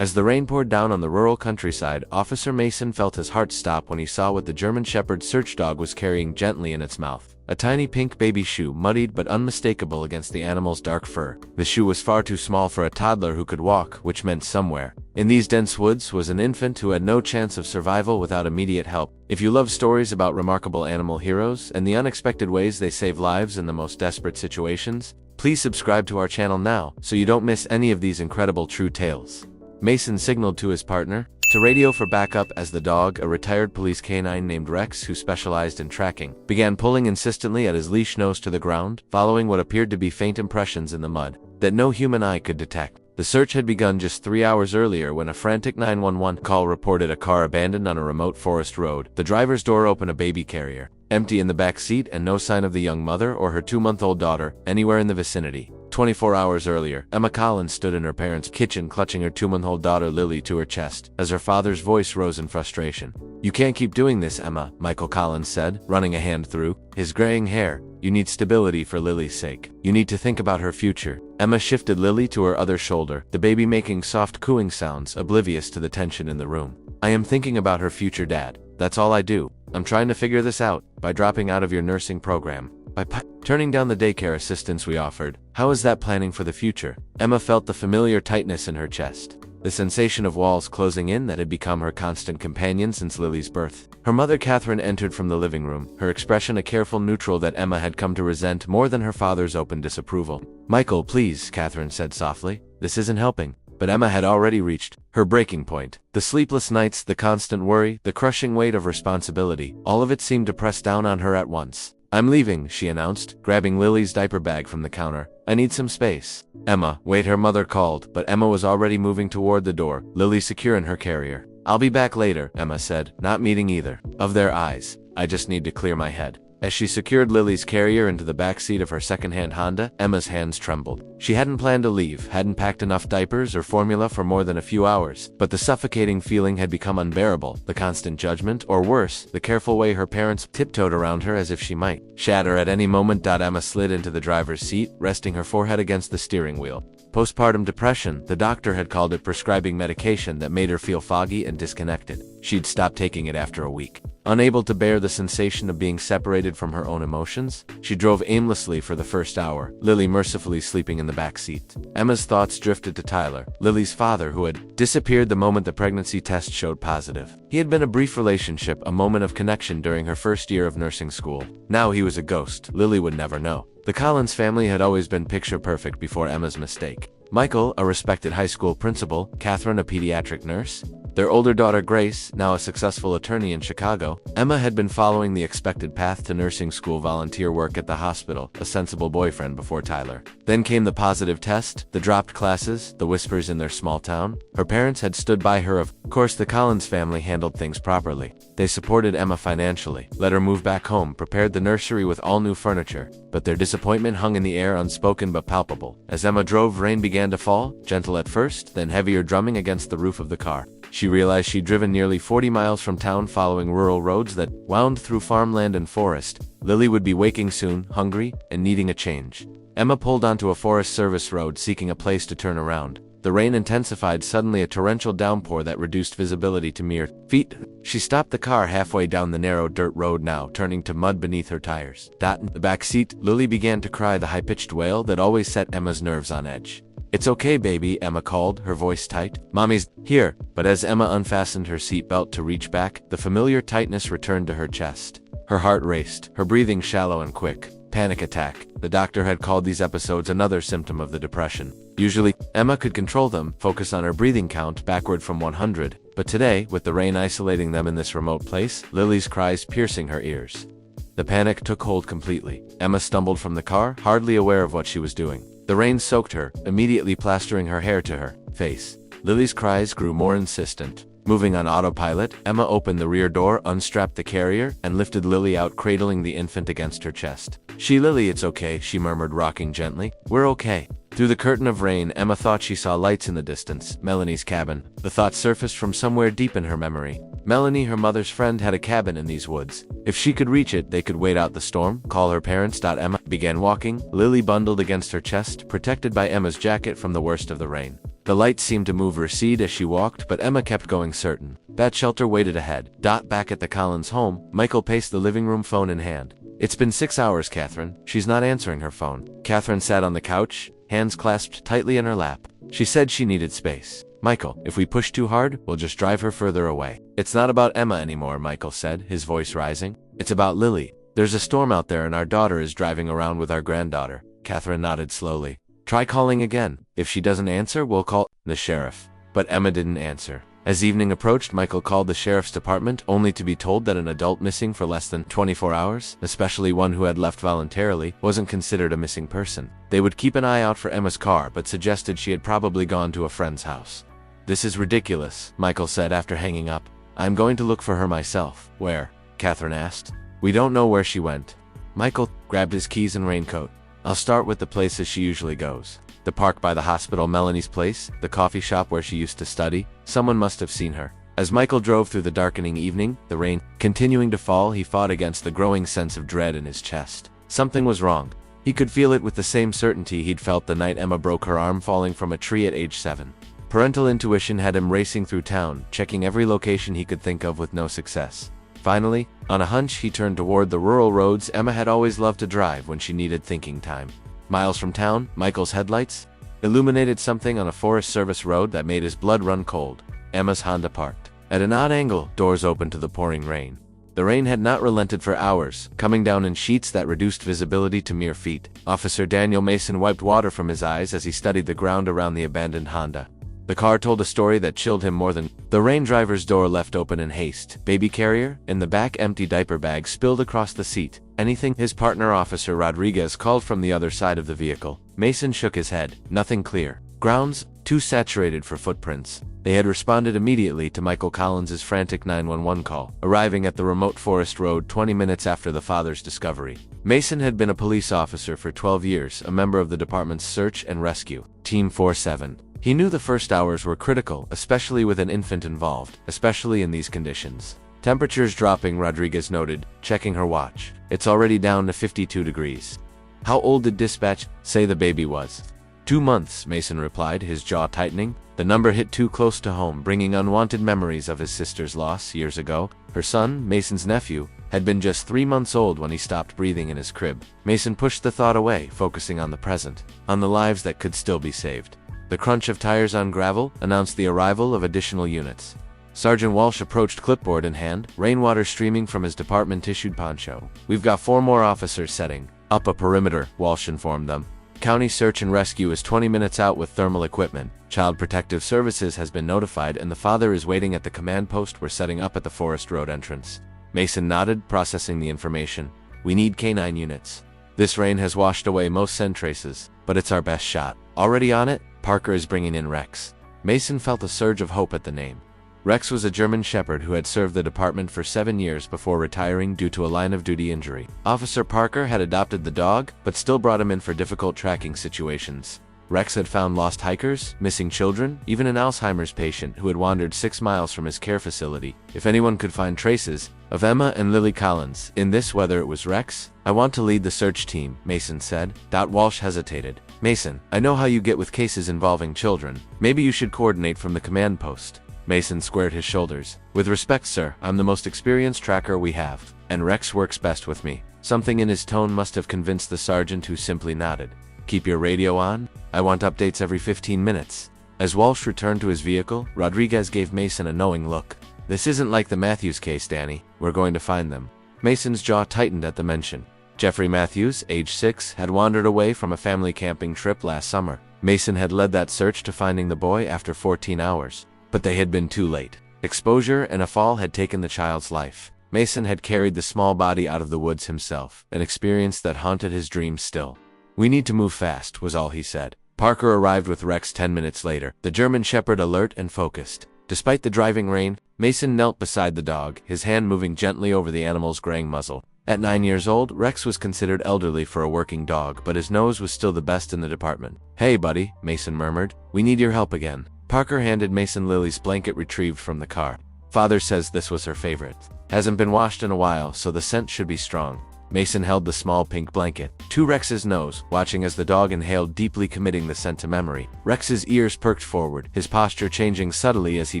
As the rain poured down on the rural countryside, Officer Mason felt his heart stop when he saw what the German Shepherd search dog was carrying gently in its mouth. A tiny pink baby shoe, muddied but unmistakable against the animal's dark fur. The shoe was far too small for a toddler who could walk, which meant somewhere in these dense woods was an infant who had no chance of survival without immediate help. If you love stories about remarkable animal heroes and the unexpected ways they save lives in the most desperate situations, please subscribe to our channel now so you don't miss any of these incredible true tales. Mason signaled to his partner to radio for backup as the dog, a retired police canine named Rex who specialized in tracking, began pulling insistently at his leash nose to the ground, following what appeared to be faint impressions in the mud that no human eye could detect. The search had begun just 3 hours earlier when a frantic 911 call reported a car abandoned on a remote forest road. The driver's door opened, a baby carrier, empty in the back seat, and no sign of the young mother or her 2-month-old daughter anywhere in the vicinity. 24 hours earlier, Emma Collins stood in her parents' kitchen clutching her 2-month-old daughter Lily to her chest as her father's voice rose in frustration. "You can't keep doing this, Emma," Michael Collins said, running a hand through his graying hair. "You need stability for Lily's sake. You need to think about her future." Emma shifted Lily to her other shoulder, the baby making soft cooing sounds, oblivious to the tension in the room. "I am thinking about her future, Dad. That's all I do. I'm trying to figure this out by dropping out of your nursing program, by turning down the daycare assistance we offered. How is that planning for the future?" Emma felt the familiar tightness in her chest, the sensation of walls closing in that had become her constant companion since Lily's birth. Her mother Catherine entered from the living room, her expression a careful neutral that Emma had come to resent more than her father's open disapproval. "Michael, please," Catherine said softly. "This isn't helping." But Emma had already reached her breaking point. The sleepless nights, the constant worry, the crushing weight of responsibility, all of it seemed to press down on her at once. "I'm leaving," she announced, grabbing Lily's diaper bag from the counter. "I need some space." "Emma, wait," her mother called, but Emma was already moving toward the door, Lily secure in her carrier. "I'll be back later," Emma said, not meeting either of their eyes. "I just need to clear my head." As she secured Lily's carrier into the back seat of her second-hand Honda, Emma's hands trembled. She hadn't planned to leave, hadn't packed enough diapers or formula for more than a few hours, but the suffocating feeling had become unbearable. The constant judgment, or worse, the careful way her parents tiptoed around her as if she might shatter at any moment. Emma slid into the driver's seat, resting her forehead against the steering wheel. Postpartum depression, the doctor had called it, prescribing medication that made her feel foggy and disconnected. She'd stopped taking it after a week. Unable to bear the sensation of being separated from her own emotions, she drove aimlessly for the first hour, Lily mercifully sleeping in the back seat. Emma's thoughts drifted to Tyler, Lily's father, who had disappeared the moment the pregnancy test showed positive. He had been a brief relationship, a moment of connection during her first year of nursing school. Now he was a ghost. Lily would never know. The Collins family had always been picture perfect before Emma's mistake. Michael, a respected high school principal, Catherine, a pediatric nurse, their older daughter Grace, now a successful attorney in Chicago. Emma had been following the expected path to nursing school, volunteer work at the hospital, a sensible boyfriend before Tyler. Then came the positive test, the dropped classes, the whispers in their small town. Her parents had stood by her. Of course, the Collins family handled things properly. They supported Emma financially, let her move back home, prepared the nursery with all new furniture. But their disappointment hung in the air, unspoken but palpable. As Emma drove, rain began to fall, gentle at first, then heavier, drumming against the roof of the car. She realized she'd driven nearly 40 miles from town, following rural roads that wound through farmland and forest. Lily would be waking soon, hungry, and needing a change. Emma pulled onto a Forest Service road, seeking a place to turn around. The rain intensified suddenly, a torrential downpour that reduced visibility to mere feet. She stopped the car halfway down the narrow dirt road, now turning to mud beneath her tires. In the back seat, Lily began to cry, the high-pitched wail that always set Emma's nerves on edge. "It's okay, baby," Emma called, her voice tight. "Mommy's here." But as Emma unfastened her seatbelt to reach back, the familiar tightness returned to her chest. Her heart raced, her breathing shallow and quick. Panic attack. The doctor had called these episodes another symptom of the depression. Usually, Emma could control them, focus on her breathing count backward from 100. But today, with the rain isolating them in this remote place, Lily's cries piercing her ears, the panic took hold completely. Emma stumbled from the car, hardly aware of what she was doing. The rain soaked her, immediately plastering her hair to her face. Lily's cries grew more insistent. Moving on autopilot, Emma opened the rear door, unstrapped the carrier, and lifted Lily out, cradling the infant against her chest. "Lily, it's okay," she murmured, rocking gently. "We're okay." Through the curtain of rain, Emma thought she saw lights in the distance. Melanie's cabin. The thought surfaced from somewhere deep in her memory. Melanie, her mother's friend, had a cabin in these woods. If she could reach it, they could wait out the storm, call her parents. Emma began walking, Lily bundled against her chest, protected by Emma's jacket from the worst of the rain. The lights seemed to move or recede as she walked, but Emma kept going certain. That shelter waited ahead. Back at the Collins home, Michael paced the living room, phone in hand. It's been 6 hours, Catherine. She's not answering her phone. Catherine sat on the couch, hands clasped tightly in her lap. She said she needed space. Michael, if we push too hard, we'll just drive her further away. It's not about Emma anymore, Michael said, his voice rising. It's about Lily. There's a storm out there and our daughter is driving around with our granddaughter. Catherine nodded slowly. Try calling again. If she doesn't answer, we'll call the sheriff. But Emma didn't answer. As evening approached, Michael called the sheriff's department, only to be told that an adult missing for less than 24 hours, especially one who had left voluntarily, wasn't considered a missing person. They would keep an eye out for Emma's car, but suggested she had probably gone to a friend's house. This is ridiculous, Michael said after hanging up. I'm going to look for her myself. Where? Catherine asked. We don't know where she went. Michael grabbed his keys and raincoat. I'll start with the places she usually goes. The park by the hospital, Melanie's place, the coffee shop where she used to study. Someone must have seen her. As Michael drove through the darkening evening, the rain continuing to fall, he fought against the growing sense of dread in his chest. Something was wrong. He could feel it with the same certainty he'd felt the night Emma broke her arm falling from a tree at age 7. Parental intuition had him racing through town, checking every location he could think of with no success. Finally, on a hunch, he turned toward the rural roads Emma had always loved to drive when she needed thinking time. Miles from town, Michael's headlights illuminated something on a Forest Service road that made his blood run cold. Emma's Honda parked. At an odd angle, doors opened to the pouring rain. The rain had not relented for hours, coming down in sheets that reduced visibility to mere feet. Officer Daniel Mason wiped water from his eyes as he studied the ground around the abandoned Honda. The car told a story that chilled him more than the rain. Driver's door left open in haste. Baby carrier, in the back, empty diaper bag spilled across the seat. Anything? His partner, Officer Rodriguez, called from the other side of the vehicle. Mason shook his head. Nothing clear. Grounds, too saturated for footprints. They had responded immediately to Michael Collins's frantic 911 call, arriving at the remote Forest Road 20 minutes after the father's discovery. Mason had been a police officer for 12 years, a member of the department's Search and Rescue, Team 47. He knew the first hours were critical, especially with an infant involved, especially in these conditions. Temperatures dropping, Rodriguez noted, checking her watch. It's already down to 52 degrees. How old did dispatch say the baby was? 2 months, Mason replied, his jaw tightening. The number hit too close to home, bringing unwanted memories of his sister's loss years ago. Her son, Mason's nephew, had been just 3 months old when he stopped breathing in his crib. Mason pushed the thought away, focusing on the present, on the lives that could still be saved. The crunch of tires on gravel announced the arrival of additional units. Sergeant Walsh approached, clipboard in hand, rainwater streaming from his department-issued poncho. We've got 4 more officers setting up a perimeter, Walsh informed them. County Search and Rescue is 20 minutes out with thermal equipment. Child Protective Services has been notified and the father is waiting at the command post we're setting up at the Forest Road entrance. Mason nodded, processing the information. We need K9 units. This rain has washed away most scent traces, but it's our best shot. Already on it, Parker is bringing in Rex. Mason felt a surge of hope at the name. Rex was a German Shepherd who had served the department for 7 years before retiring due to a line-of-duty injury. Officer Parker had adopted the dog, but still brought him in for difficult tracking situations. Rex had found lost hikers, missing children, even an Alzheimer's patient who had wandered 6 miles from his care facility. If anyone could find traces of Emma and Lily Collins, in this weather it was Rex. I want to lead the search team, Mason said. Walsh hesitated. Mason, I know how you get with cases involving children. Maybe you should coordinate from the command post. Mason squared his shoulders. With respect, sir, I'm the most experienced tracker we have, and Rex works best with me. Something in his tone must have convinced the sergeant, who simply nodded. Keep your radio on? I want updates every 15 minutes. As Walsh returned to his vehicle, Rodriguez gave Mason a knowing look. This isn't like the Matthews case, Danny. We're going to find them. Mason's jaw tightened at the mention. Jeffrey Matthews, age 6, had wandered away from a family camping trip last summer. Mason had led that search to finding the boy after 14 hours. But they had been too late. Exposure and a fall had taken the child's life. Mason had carried the small body out of the woods himself, an experience that haunted his dreams still. We need to move fast, was all he said. Parker arrived with Rex 10 minutes later, the German Shepherd alert and focused. Despite the driving rain, Mason knelt beside the dog, his hand moving gently over the animal's graying muzzle. At 9 years old, Rex was considered elderly for a working dog, but his nose was still the best in the department. Hey, buddy, Mason murmured. We need your help again. Parker handed Mason Lily's blanket retrieved from the car. Father says this was her favorite. Hasn't been washed in a while, so the scent should be strong. Mason held the small pink blanket to Rex's nose, watching as the dog inhaled deeply, committing the scent to memory. Rex's ears perked forward, his posture changing subtly as he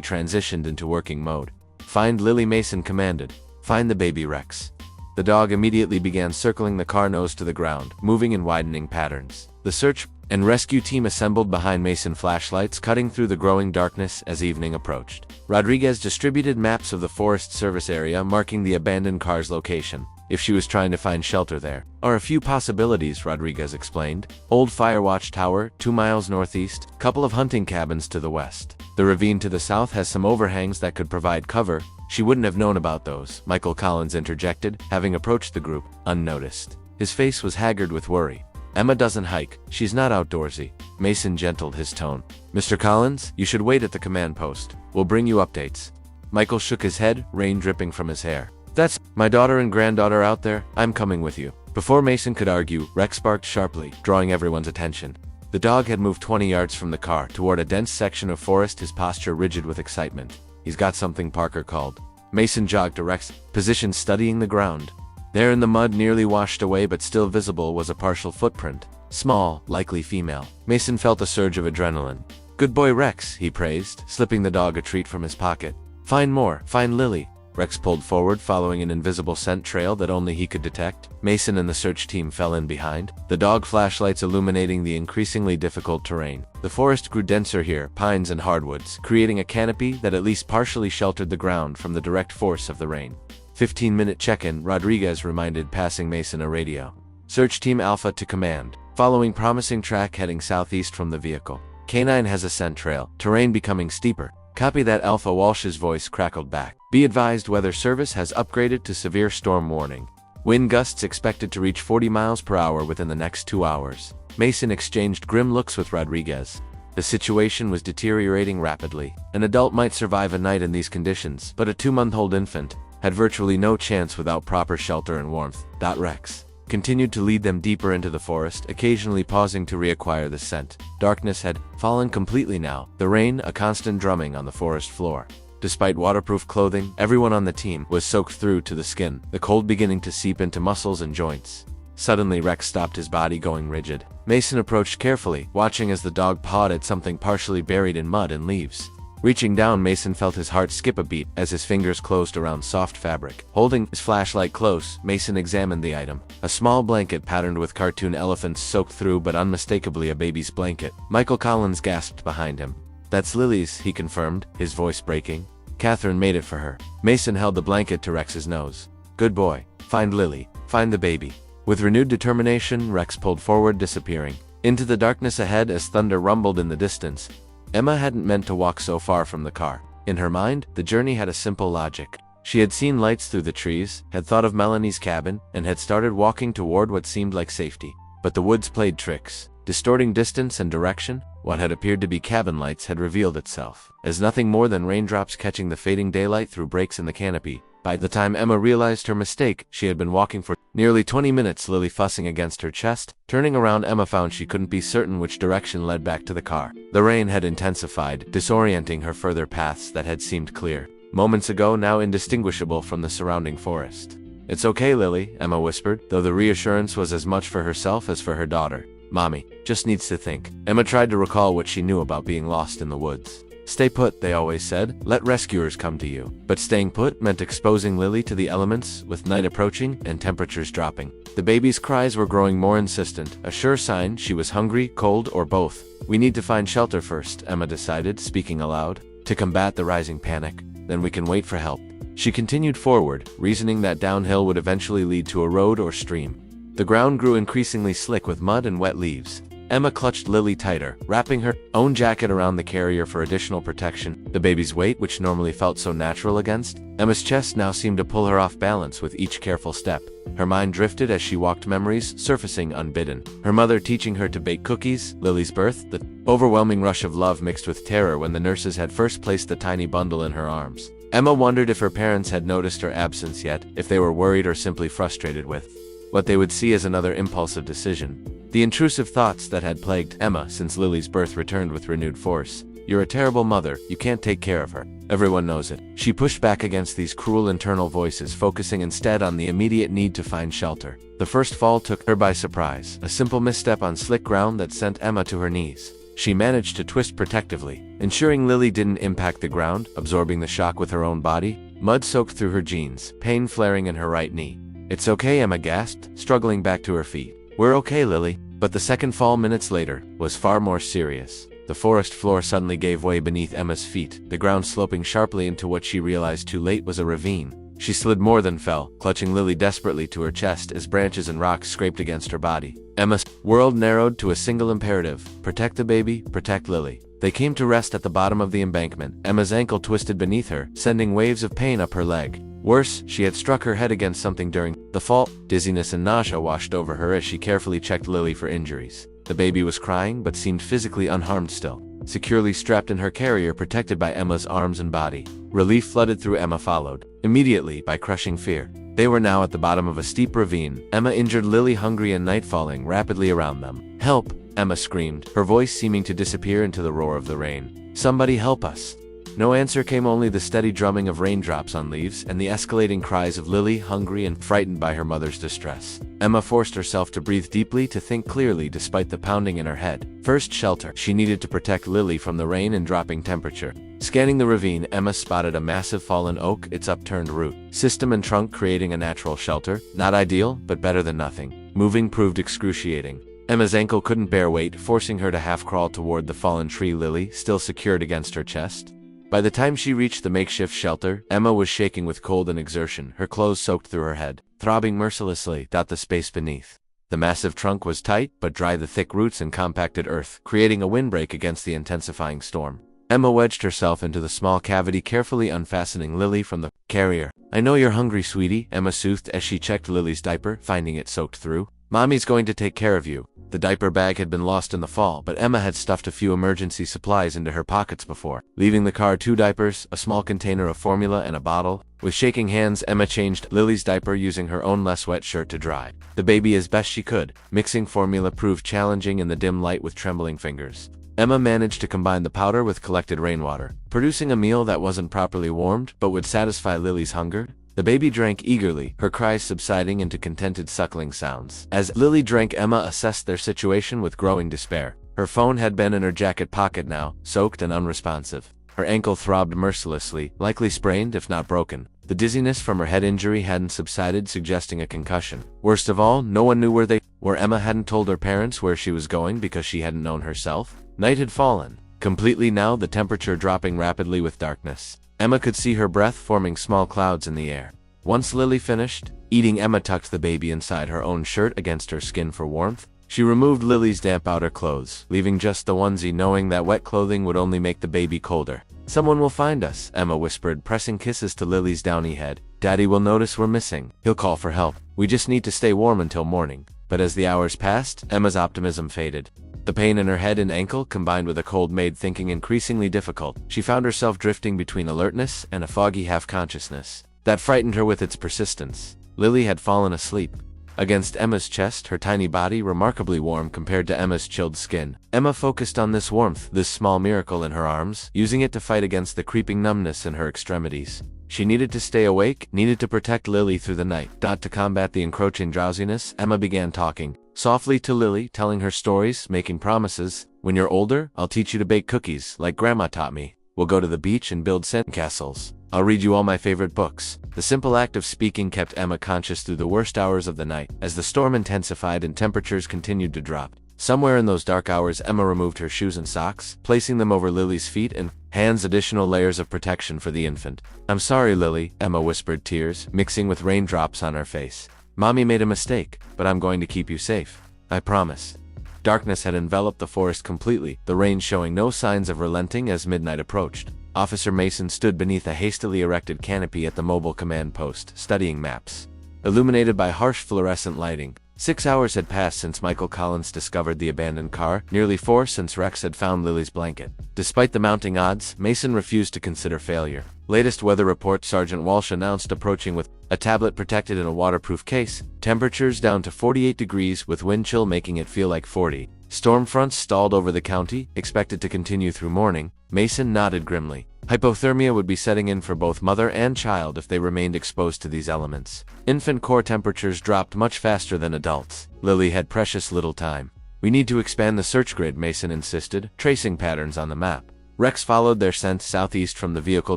transitioned into working mode. "Find Lily," Mason commanded. "Find the baby, Rex." The dog immediately began circling the car, nose to the ground, moving in widening patterns. The search and rescue team assembled behind Mason, flashlights cutting through the growing darkness as evening approached. Rodriguez distributed maps of the Forest Service area, marking the abandoned car's location, if she was trying to find shelter there. "Are a few possibilities," Rodriguez explained. "Old Firewatch Tower, 2 miles northeast, couple of hunting cabins to the west. The ravine to the south has some overhangs that could provide cover." "She wouldn't have known about those," Michael Collins interjected, having approached the group, unnoticed. His face was haggard with worry. "Emma doesn't hike. She's not outdoorsy." Mason gentled his tone. "Mr. Collins, you should wait at the command post. We'll bring you updates." Michael shook his head, rain dripping from his hair. "That's my daughter and granddaughter out there. I'm coming with you." Before Mason could argue, Rex barked sharply, drawing everyone's attention. The dog had moved 20 yards from the car toward a dense section of forest, his posture rigid with excitement. "He's got something," Parker called. Mason jogged to Rex's position, studying the ground. There in the mud, nearly washed away but still visible, was a partial footprint. Small, likely female. Mason felt a surge of adrenaline. "Good boy, Rex," he praised, slipping the dog a treat from his pocket. "Find more. Find Lily." Rex pulled forward, following an invisible scent trail that only he could detect. Mason and the search team fell in behind, the dog flashlights illuminating the increasingly difficult terrain. The forest grew denser here, pines and hardwoods, creating a canopy that at least partially sheltered the ground from the direct force of the rain. 15-minute check-in, Rodriguez reminded, passing Mason a radio. "Search Team Alpha to command. Following promising track heading southeast from the vehicle. K9 has a scent trail, terrain becoming steeper." "Copy that, Alpha," Walsh's voice crackled back. "Be advised, Weather Service has upgraded to severe storm warning. Wind gusts expected to reach 40 miles per hour within the next 2 hours. Mason exchanged grim looks with Rodriguez. The situation was deteriorating rapidly. An adult might survive a night in these conditions, but a 2-month-old infant had virtually no chance without proper shelter and warmth. Rex continued to lead them deeper into the forest, occasionally pausing to reacquire the scent. Darkness had fallen completely now, the rain a constant drumming on the forest floor. Despite waterproof clothing, everyone on the team was soaked through to the skin, the cold beginning to seep into muscles and joints. Suddenly Rex stopped, his body going rigid. Mason approached carefully, watching as the dog pawed at something partially buried in mud and leaves. Reaching down, Mason felt his heart skip a beat as his fingers closed around soft fabric. Holding his flashlight close, Mason examined the item. A small blanket patterned with cartoon elephants soaked through, but unmistakably a baby's blanket. Michael Collins gasped behind him. "That's Lily's," he confirmed, his voice breaking. "Catherine made it for her." Mason held the blanket to Rex's nose. "Good boy. Find Lily. Find the baby." With renewed determination, Rex pulled forward, disappearing into the darkness ahead as thunder rumbled in the distance. Emma hadn't meant to walk so far from the car. In her mind, the journey had a simple logic. She had seen lights through the trees, had thought of Melanie's cabin, and had started walking toward what seemed like safety. But the woods played tricks, distorting distance and direction. What had appeared to be cabin lights had revealed itself as nothing more than raindrops catching the fading daylight through breaks in the canopy. By the time Emma realized her mistake, she had been walking for nearly 20 minutes, Lily fussing against her chest. Turning around, Emma found she couldn't be certain which direction led back to the car. The rain had intensified, disorienting her further paths that had seemed clear moments ago, now indistinguishable from the surrounding forest. "It's okay, Lily," Emma whispered, though the reassurance was as much for herself as for her daughter. "Mommy just needs to think." Emma tried to recall what she knew about being lost in the woods. "Stay put," they always said. "Let rescuers come to you." But staying put meant exposing Lily to the elements, with night approaching and temperatures dropping. The baby's cries were growing more insistent, a sure sign she was hungry, cold, or both. "We need to find shelter first," Emma decided, speaking aloud, "to combat the rising panic. Then we can wait for help." She continued forward, reasoning that downhill would eventually lead to a road or stream. The ground grew increasingly slick with mud and wet leaves. Emma clutched Lily tighter, wrapping her own jacket around the carrier for additional protection. The baby's weight, which normally felt so natural against Emma's chest, now seemed to pull her off balance with each careful step. Her mind drifted as she walked, memories surfacing unbidden. Her mother teaching her to bake cookies, Lily's birth, the overwhelming rush of love mixed with terror when the nurses had first placed the tiny bundle in her arms. Emma wondered if her parents had noticed her absence yet, if they were worried or simply frustrated with what they would see as another impulsive decision. The intrusive thoughts that had plagued Emma since Lily's birth returned with renewed force. You're a terrible mother, you can't take care of her. Everyone knows it. She pushed back against these cruel internal voices, focusing instead on the immediate need to find shelter. The first fall took her by surprise, a simple misstep on slick ground that sent Emma to her knees. She managed to twist protectively, ensuring Lily didn't impact the ground, absorbing the shock with her own body. Mud soaked through her jeans, pain flaring in her right knee. "It's okay," Emma gasped, struggling back to her feet. "We're okay, Lily." But the second fall minutes later was far more serious. The forest floor suddenly gave way beneath Emma's feet, the ground sloping sharply into what she realized too late was a ravine. She slid more than fell, clutching Lily desperately to her chest as branches and rocks scraped against her body. Emma's world narrowed to a single imperative: protect the baby, protect Lily. They came to rest at the bottom of the embankment. Emma's ankle twisted beneath her, sending waves of pain up her leg. Worse, she had struck her head against something during the fall. Dizziness and nausea washed over her as she carefully checked Lily for injuries. The baby was crying but seemed physically unharmed still, securely strapped in her carrier, protected by Emma's arms and body. Relief flooded through Emma, followed immediately by crushing fear. They were now at the bottom of a steep ravine, Emma injured, Lily hungry, and night falling rapidly around them. "Help!" Emma screamed, her voice seeming to disappear into the roar of the rain. "Somebody help us!" No answer came, only the steady drumming of raindrops on leaves and the escalating cries of Lily, hungry and frightened by her mother's distress. Emma forced herself to breathe deeply, to think clearly despite the pounding in her head. First, shelter. She needed to protect Lily from the rain and dropping temperature. Scanning the ravine, Emma spotted a massive fallen oak, its upturned root system and trunk creating a natural shelter. Not ideal, but better than nothing. Moving proved excruciating. Emma's ankle couldn't bear weight, forcing her to half-crawl toward the fallen tree, Lily still secured against her chest. By the time she reached the makeshift shelter, Emma was shaking with cold and exertion, her clothes soaked through her head, throbbing mercilessly at the space beneath. The massive trunk was tight but dry, the thick roots and compacted earth, creating a windbreak against the intensifying storm. Emma wedged herself into the small cavity, carefully unfastening Lily from the carrier. "I know you're hungry, sweetie," Emma soothed as she checked Lily's diaper, finding it soaked through. "Mommy's going to take care of you." The diaper bag had been lost in the fall, but Emma had stuffed a few emergency supplies into her pockets before leaving the car: 2 diapers, a small container of formula, and a bottle. With shaking hands, Emma changed Lily's diaper, using her own less wet shirt to dry the baby as best she could. Mixing formula proved challenging in the dim light with trembling fingers. Emma managed to combine the powder with collected rainwater, producing a meal that wasn't properly warmed but would satisfy Lily's hunger. The baby drank eagerly, her cries subsiding into contented suckling sounds. As Lily drank, Emma assessed their situation with growing despair. Her phone had been in her jacket pocket now, soaked and unresponsive. Her ankle throbbed mercilessly, likely sprained if not broken. The dizziness from her head injury hadn't subsided, suggesting a concussion. Worst of all, no one knew where they were. Emma hadn't told her parents where she was going because she hadn't known herself. Night had fallen completely now, the temperature dropping rapidly with darkness. Emma could see her breath forming small clouds in the air. Once Lily finished eating, Emma tucked the baby inside her own shirt against her skin for warmth. She removed Lily's damp outer clothes, leaving just the onesie, knowing that wet clothing would only make the baby colder. "Someone will find us," Emma whispered, pressing kisses to Lily's downy head. "Daddy will notice we're missing. He'll call for help. We just need to stay warm until morning." But as the hours passed, Emma's optimism faded. The pain in her head and ankle, combined with a cold, made thinking increasingly difficult. She found herself drifting between alertness and a foggy half-consciousness that frightened her with its persistence. Lily had fallen asleep against Emma's chest, her tiny body remarkably warm compared to Emma's chilled skin. Emma focused on this warmth, this small miracle in her arms, using it to fight against the creeping numbness in her extremities. She needed to stay awake, needed to protect Lily through the night. To combat the encroaching drowsiness, Emma began talking softly to Lily, telling her stories, making promises. "When you're older, I'll teach you to bake cookies, like Grandma taught me. We'll go to the beach and build sandcastles. I'll read you all my favorite books." The simple act of speaking kept Emma conscious through the worst hours of the night. As the storm intensified and temperatures continued to drop, somewhere in those dark hours, Emma removed her shoes and socks, placing them over Lily's feet and hands, additional layers of protection for the infant. "I'm sorry, Lily," Emma whispered, tears mixing with raindrops on her face. "Mommy made a mistake, but I'm going to keep you safe. I promise." Darkness had enveloped the forest completely, the rain showing no signs of relenting as midnight approached. Officer Mason stood beneath a hastily erected canopy at the mobile command post, studying maps illuminated by harsh fluorescent lighting. 6 hours had passed since Michael Collins discovered the abandoned car, nearly 4 since Rex had found Lily's blanket. Despite the mounting odds, Mason refused to consider failure. Latest weather report, Sergeant Walsh announced, approaching with a tablet protected in a waterproof case. Temperatures down to 48 degrees with wind chill making it feel like 40. Storm fronts stalled over the county, expected to continue through morning. Mason nodded grimly. Hypothermia would be setting in for both mother and child if they remained exposed to these elements. Infant core temperatures dropped much faster than adults. Lily had precious little time. We need to expand the search grid, Mason insisted, tracing patterns on the map. Rex followed their scent southeast from the vehicle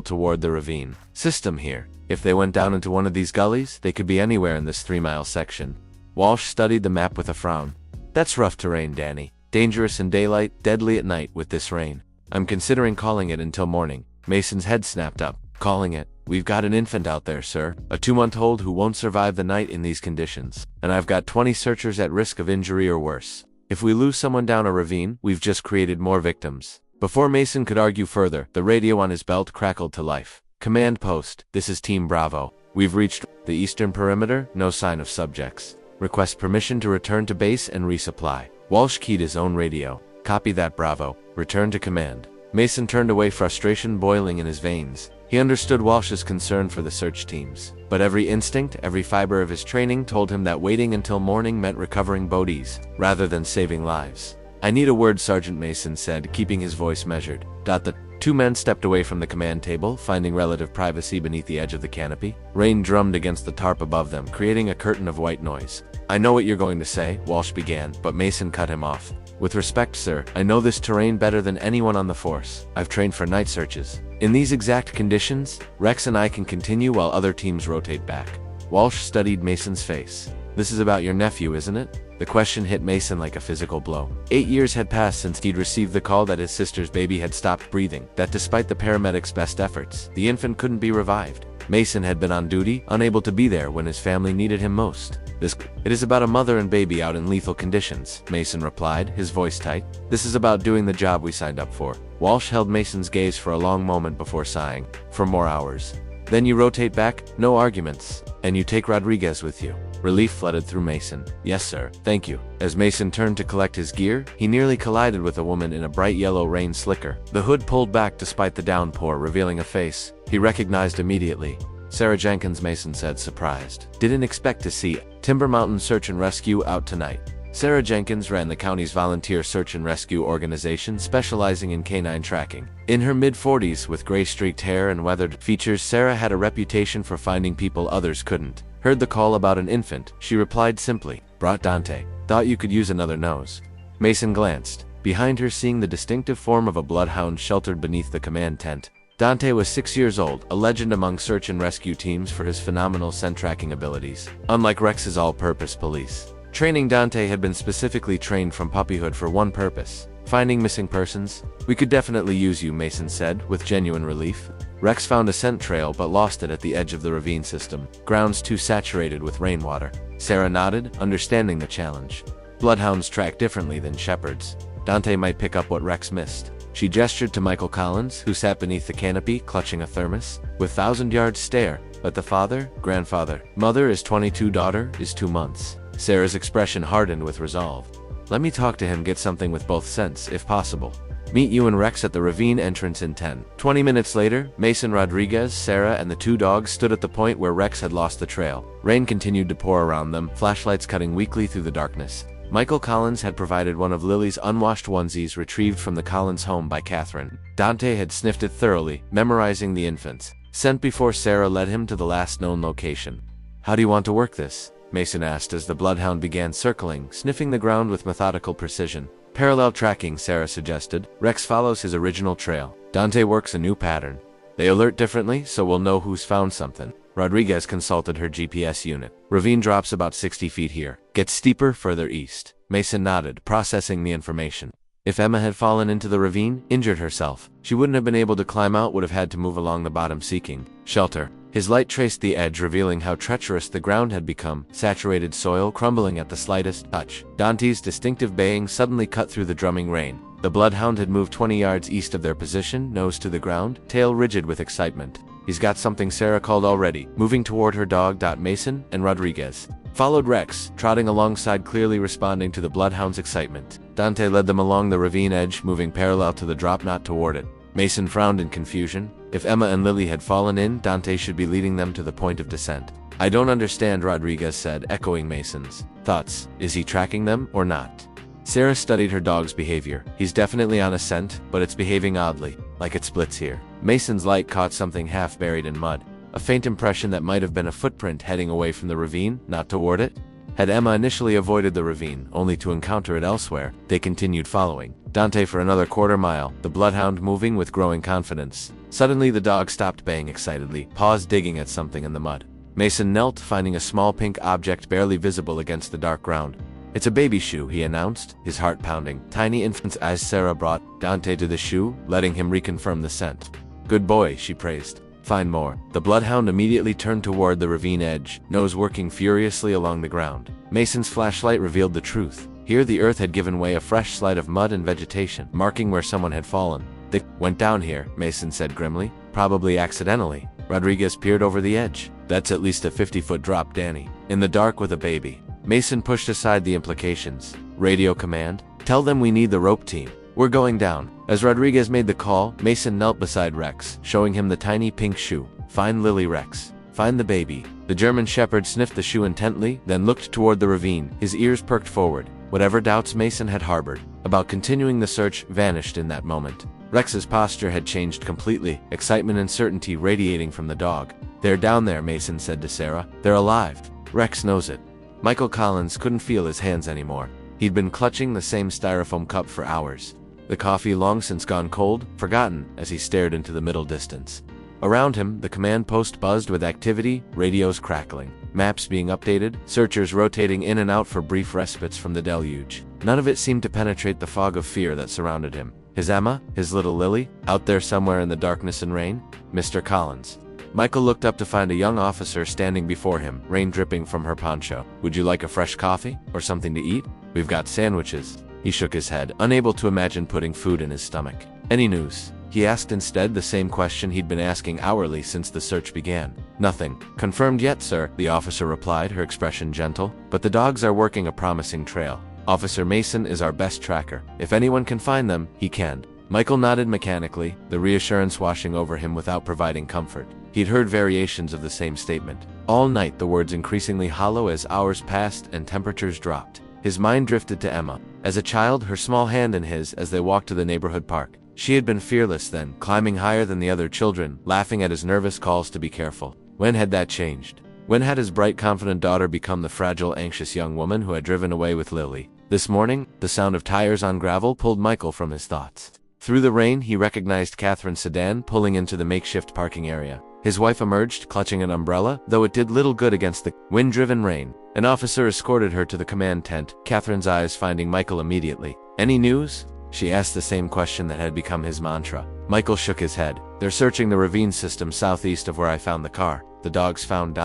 toward the ravine system here. If they went down into one of these gullies, they could be anywhere in this 3-mile section. Walsh studied the map with a frown. That's rough terrain, Danny. Dangerous in daylight, deadly at night with this rain. I'm considering calling it until morning. Mason's head snapped up. Calling it? We've got an infant out there, sir. A 2-month-old who won't survive the night in these conditions. And I've got 20 searchers at risk of injury or worse. If we lose someone down a ravine, we've just created more victims. Before Mason could argue further, the radio on his belt crackled to life. Command post, this is Team Bravo. We've reached the eastern perimeter, no sign of subjects. Request permission to return to base and resupply. Walsh keyed his own radio. Copy that, Bravo. Return to command. Mason turned away, frustration boiling in his veins. He understood Walsh's concern for the search teams, but every instinct, every fiber of his training told him that waiting until morning meant recovering bodies, rather than saving lives. I need a word, Sergeant Mason said, keeping his voice measured. The 2 men stepped away from the command table, finding relative privacy beneath the edge of the canopy. Rain drummed against the tarp above them, creating a curtain of white noise. I know what you're going to say, Walsh began, but Mason cut him off. With respect, sir, I know this terrain better than anyone on the force. I've trained for night searches. In these exact conditions, Rex and I can continue while other teams rotate back. Walsh studied Mason's face. This is about your nephew, isn't it? The question hit Mason like a physical blow. 8 years had passed since he'd received the call that his sister's baby had stopped breathing, that despite the paramedics' best efforts, the infant couldn't be revived. Mason had been on duty, unable to be there when his family needed him most. It is about a mother and baby out in lethal conditions, Mason replied, his voice tight. This is about doing the job we signed up for. Walsh held Mason's gaze for a long moment before sighing. For more hours. Then you rotate back, no arguments, and you take Rodriguez with you. Relief flooded through Mason. Yes, sir, thank you. As Mason turned to collect his gear, he nearly collided with a woman in a bright yellow rain slicker. The hood pulled back despite the downpour, revealing a face he recognized immediately. Sarah Jenkins, Mason said, surprised. Didn't expect to see Timber Mountain Search and Rescue out tonight. Sarah Jenkins ran the county's volunteer search and rescue organization specializing in canine tracking. In her mid-40s, with gray-streaked hair and weathered features, Sarah had a reputation for finding people others couldn't. Heard the call about an infant, she replied simply. Brought Dante. Thought you could use another nose. Mason glanced. Behind her, seeing the distinctive form of a bloodhound sheltered beneath the command tent. Dante was 6 years old, a legend among search and rescue teams for his phenomenal scent tracking abilities. Unlike Rex's all-purpose police. Training, Dante had been specifically trained from puppyhood for one purpose. Finding missing persons. We could definitely use you, Mason said, with genuine relief. Rex found a scent trail but lost it at the edge of the ravine system. Grounds too saturated with rainwater. Sarah nodded, understanding the challenge. Bloodhounds track differently than shepherds. Dante might pick up what Rex missed. She gestured to Michael Collins, who sat beneath the canopy, clutching a thermos. With 1,000-yard stare. But the father, grandfather, mother is 22, daughter is 2 months. Sarah's expression hardened with resolve. Let me talk to him, get something with both scents, if possible. Meet you and Rex at the ravine entrance in 20 minutes later, Mason, Rodriguez, Sarah, and the 2 dogs stood at the point where Rex had lost the trail. Rain continued to pour around them, flashlights cutting weakly through the darkness. Michael Collins had provided one of Lily's unwashed onesies retrieved from the Collins home by Catherine. Dante had sniffed it thoroughly, memorizing the infant's scent before Sarah led him to the last known location. How do you want to work this? Mason asked as the bloodhound began circling, sniffing the ground with methodical precision. Parallel tracking, Sarah suggested. Rex follows his original trail. Dante works a new pattern. They alert differently, so we'll know who's found something. Rodriguez consulted her GPS unit. Ravine drops about 60 feet here. Gets steeper further east. Mason nodded, processing the information. If Emma had fallen into the ravine, injured herself, she wouldn't have been able to climb out, would have had to move along the bottom seeking shelter. His light traced the edge, revealing how treacherous the ground had become, saturated soil crumbling at the slightest touch. Dante's distinctive baying suddenly cut through the drumming rain. The bloodhound had moved 20 yards east of their position, nose to the ground, tail rigid with excitement. He's got something, Sarah called already, moving toward her dog. Mason and Rodriguez followed Rex, trotting alongside, clearly responding to the bloodhound's excitement. Dante led them along the ravine edge, moving parallel to the drop, not toward it. Mason frowned in confusion. If Emma and Lily had fallen in, Dante should be leading them to the point of descent. I don't understand, Rodriguez said, echoing Mason's thoughts. Is he tracking them or not? Sarah studied her dog's behavior. He's definitely on a scent, but it's behaving oddly, like it splits here. Mason's light caught something half buried in mud. A faint impression that might have been a footprint heading away from the ravine, not toward it. Had Emma initially avoided the ravine, only to encounter it elsewhere, they continued following Dante for another quarter-mile, the bloodhound moving with growing confidence. Suddenly the dog stopped baying excitedly, paws digging at something in the mud. Mason knelt, finding a small pink object barely visible against the dark ground. "It's a baby shoe," he announced, his heart pounding. Tiny infants. As Sarah brought Dante to the shoe, letting him reconfirm the scent. "Good boy," she praised. "Find more." The bloodhound immediately turned toward the ravine edge, nose working furiously along the ground. Mason's flashlight revealed the truth. Here the earth had given way, a fresh slide of mud and vegetation, marking where someone had fallen. "They went down here," Mason said grimly. "Probably accidentally." Rodriguez peered over the edge. "That's at least a 50-foot drop, Danny. In the dark with a baby." Mason pushed aside the implications. "Radio command? Tell them we need the rope team. We're going down." As Rodriguez made the call, Mason knelt beside Rex, showing him the tiny pink shoe. "Find Lily, Rex. Find the baby." The German Shepherd sniffed the shoe intently, then looked toward the ravine, his ears perked forward. Whatever doubts Mason had harbored about continuing the search vanished in that moment. Rex's posture had changed completely, excitement and certainty radiating from the dog. "They're down there," Mason said to Sarah. "They're alive. Rex knows it." Michael Collins couldn't feel his hands anymore. He'd been clutching the same styrofoam cup for hours. The coffee long since gone cold, forgotten, as he stared into the middle distance. Around him, the command post buzzed with activity, radios crackling, maps being updated, searchers rotating in and out for brief respites from the deluge. None of it seemed to penetrate the fog of fear that surrounded him. His Emma, his little Lily, out there somewhere in the darkness and rain? Mr. Collins. Michael looked up to find a young officer standing before him, rain dripping from her poncho. "Would you like a fresh coffee? Or something to eat? We've got sandwiches." He shook his head, unable to imagine putting food in his stomach. "Any news?" He asked instead the same question he'd been asking hourly since the search began. "Nothing confirmed yet, sir," the officer replied, her expression gentle. "But the dogs are working a promising trail. Officer Mason is our best tracker. If anyone can find them, he can." Michael nodded mechanically, the reassurance washing over him without providing comfort. He'd heard variations of the same statement. All night the words increasingly hollow as hours passed and temperatures dropped. His mind drifted to Emma. As a child, her small hand in his as they walked to the neighborhood park. She had been fearless then, climbing higher than the other children, laughing at his nervous calls to be careful. When had that changed? When had his bright, confident daughter become the fragile, anxious young woman who had driven away with Lily? This morning, the sound of tires on gravel pulled Michael from his thoughts. Through the rain, he recognized Catherine's sedan pulling into the makeshift parking area. His wife emerged, clutching an umbrella, though it did little good against the wind-driven rain. An officer escorted her to the command tent, Catherine's eyes finding Michael immediately. "Any news?" She asked the same question that had become his mantra. Michael shook his head. "They're searching the ravine system southeast of where I found the car. The dogs found ...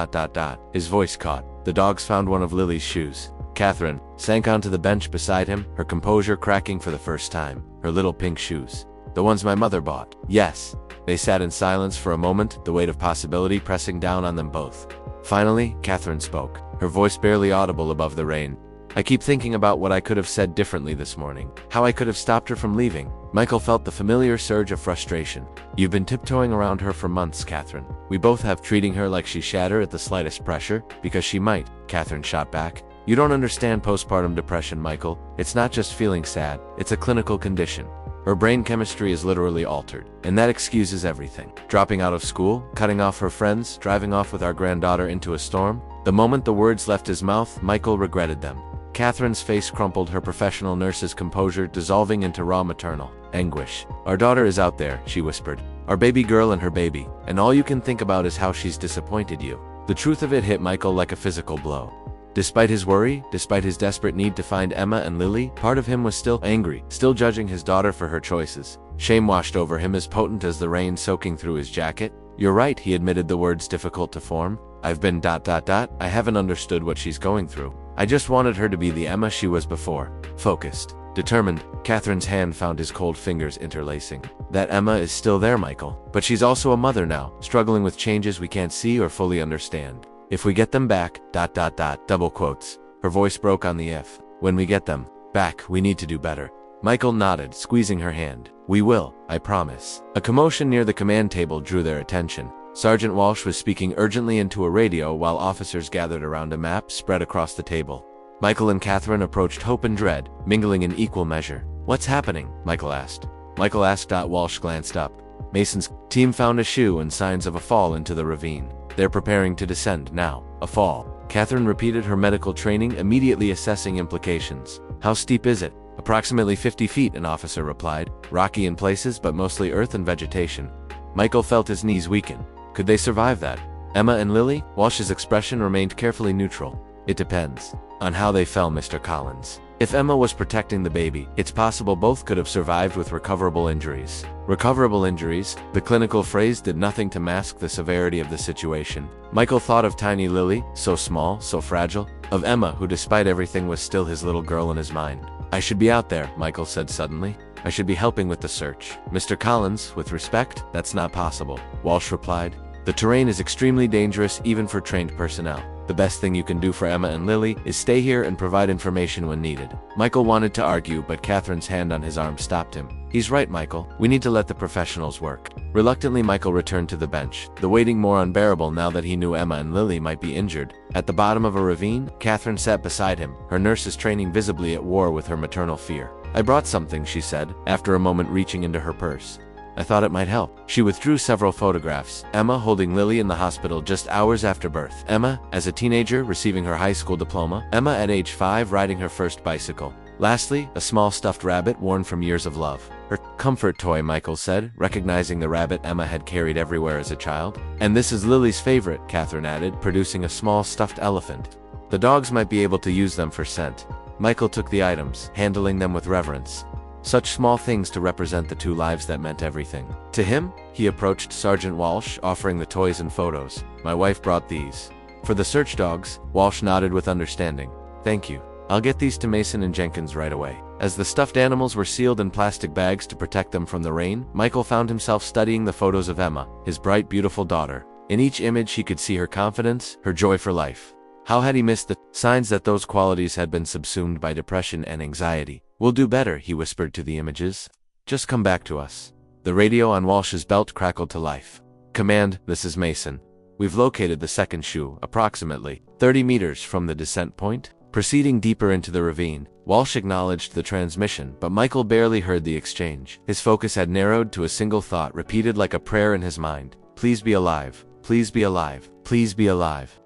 His voice caught. "The dogs found one of Lily's shoes." Catherine sank onto the bench beside him, her composure cracking for the first time. "Her little pink shoes. The ones my mother bought." "Yes." They sat in silence for a moment, the weight of possibility pressing down on them both. Finally, Catherine spoke, her voice barely audible above the rain. "I keep thinking about what I could have said differently this morning. How I could have stopped her from leaving." Michael felt the familiar surge of frustration. "You've been tiptoeing around her for months, Catherine. We both have, treating her like she'd shatter at the slightest pressure, because she might," Catherine shot back. "You don't understand postpartum depression, Michael. It's not just feeling sad, it's a clinical condition. Her brain chemistry is literally altered, and that excuses everything. Dropping out of school, cutting off her friends, driving off with our granddaughter into a storm." The moment the words left his mouth, Michael regretted them. Catherine's face crumpled, her professional nurse's composure dissolving into raw maternal anguish. "Our daughter is out there," she whispered. "Our baby girl and her baby, and all you can think about is how she's disappointed you." The truth of it hit Michael like a physical blow. Despite his worry, despite his desperate need to find Emma and Lily, part of him was still angry, still judging his daughter for her choices. Shame washed over him as potent as the rain soaking through his jacket. "You're right," he admitted, the words difficult to form. "I've been ... I haven't understood what she's going through. I just wanted her to be the Emma she was before." Focused, determined, Catherine's hand found his cold fingers interlacing. "That Emma is still there, Michael. But she's also a mother now, struggling with changes we can't see or fully understand. If we get them back ... double quotes. Her voice broke on the if. "When we get them back, we need to do better." Michael nodded, squeezing her hand. "We will, I promise." A commotion near the command table drew their attention. Sergeant Walsh was speaking urgently into a radio while officers gathered around a map spread across the table. Michael and Catherine approached hope and dread, mingling in equal measure. "What's happening?" Michael asked. Walsh glanced up. Mason's team found a shoe and signs of a fall into the ravine. They're preparing to descend now. A fall. Catherine repeated her medical training, immediately assessing implications. "How steep is it?" "Approximately 50 feet, an officer replied. "Rocky in places, but mostly earth and vegetation." Michael felt his knees weaken. Could they survive that? Emma and Lily? Walsh's expression remained carefully neutral. "It depends on how they fell, Mr. Collins. If Emma was protecting the baby, it's possible both could have survived with recoverable injuries." Recoverable injuries? The clinical phrase did nothing to mask the severity of the situation. Michael thought of tiny Lily, so small, so fragile. Of Emma, who despite everything was still his little girl in his mind. "I should be out there," Michael said suddenly. "I should be helping with the search." "Mr. Collins, with respect, that's not possible," Walsh replied. "The terrain is extremely dangerous even for trained personnel. The best thing you can do for Emma and Lily is stay here and provide information when needed." Michael wanted to argue, but Catherine's hand on his arm stopped him. "He's right, Michael. We need to let the professionals work." Reluctantly, Michael returned to the bench, the waiting more unbearable now that he knew Emma and Lily might be injured. At the bottom of a ravine, Catherine sat beside him, her nurse's training visibly at war with her maternal fear. "I brought something," she said, after a moment reaching into her purse. "I thought it might help." She withdrew several photographs. Emma holding Lily in the hospital just hours after birth. Emma, as a teenager, receiving her high school diploma. Emma at age 5 riding her first bicycle. Lastly, a small stuffed rabbit worn from years of love. Her comfort toy, Michael said, recognizing the rabbit Emma had carried everywhere as a child. "And this is Lily's favorite," Catherine added, producing a small stuffed elephant. "The dogs might be able to use them for scent." Michael took the items, handling them with reverence. Such small things to represent the two lives that meant everything. To him, he approached Sergeant Walsh, offering the toys and photos. "My wife brought these." "For the search dogs?" Walsh nodded with understanding. "Thank you. I'll get these to Mason and Jenkins right away." As the stuffed animals were sealed in plastic bags to protect them from the rain, Michael found himself studying the photos of Emma, his bright, beautiful daughter. In each image he could see her confidence, her joy for life. How had he missed the signs that those qualities had been subsumed by depression and anxiety? "We'll do better," he whispered to the images. "Just come back to us." The radio on Walsh's belt crackled to life. "Command, this is Mason. We've located the second shoe, approximately 30 meters from the descent point." Proceeding deeper into the ravine, Walsh acknowledged the transmission, but Michael barely heard the exchange. His focus had narrowed to a single thought, repeated like a prayer in his mind. "Please be alive. Please be alive. Please be alive."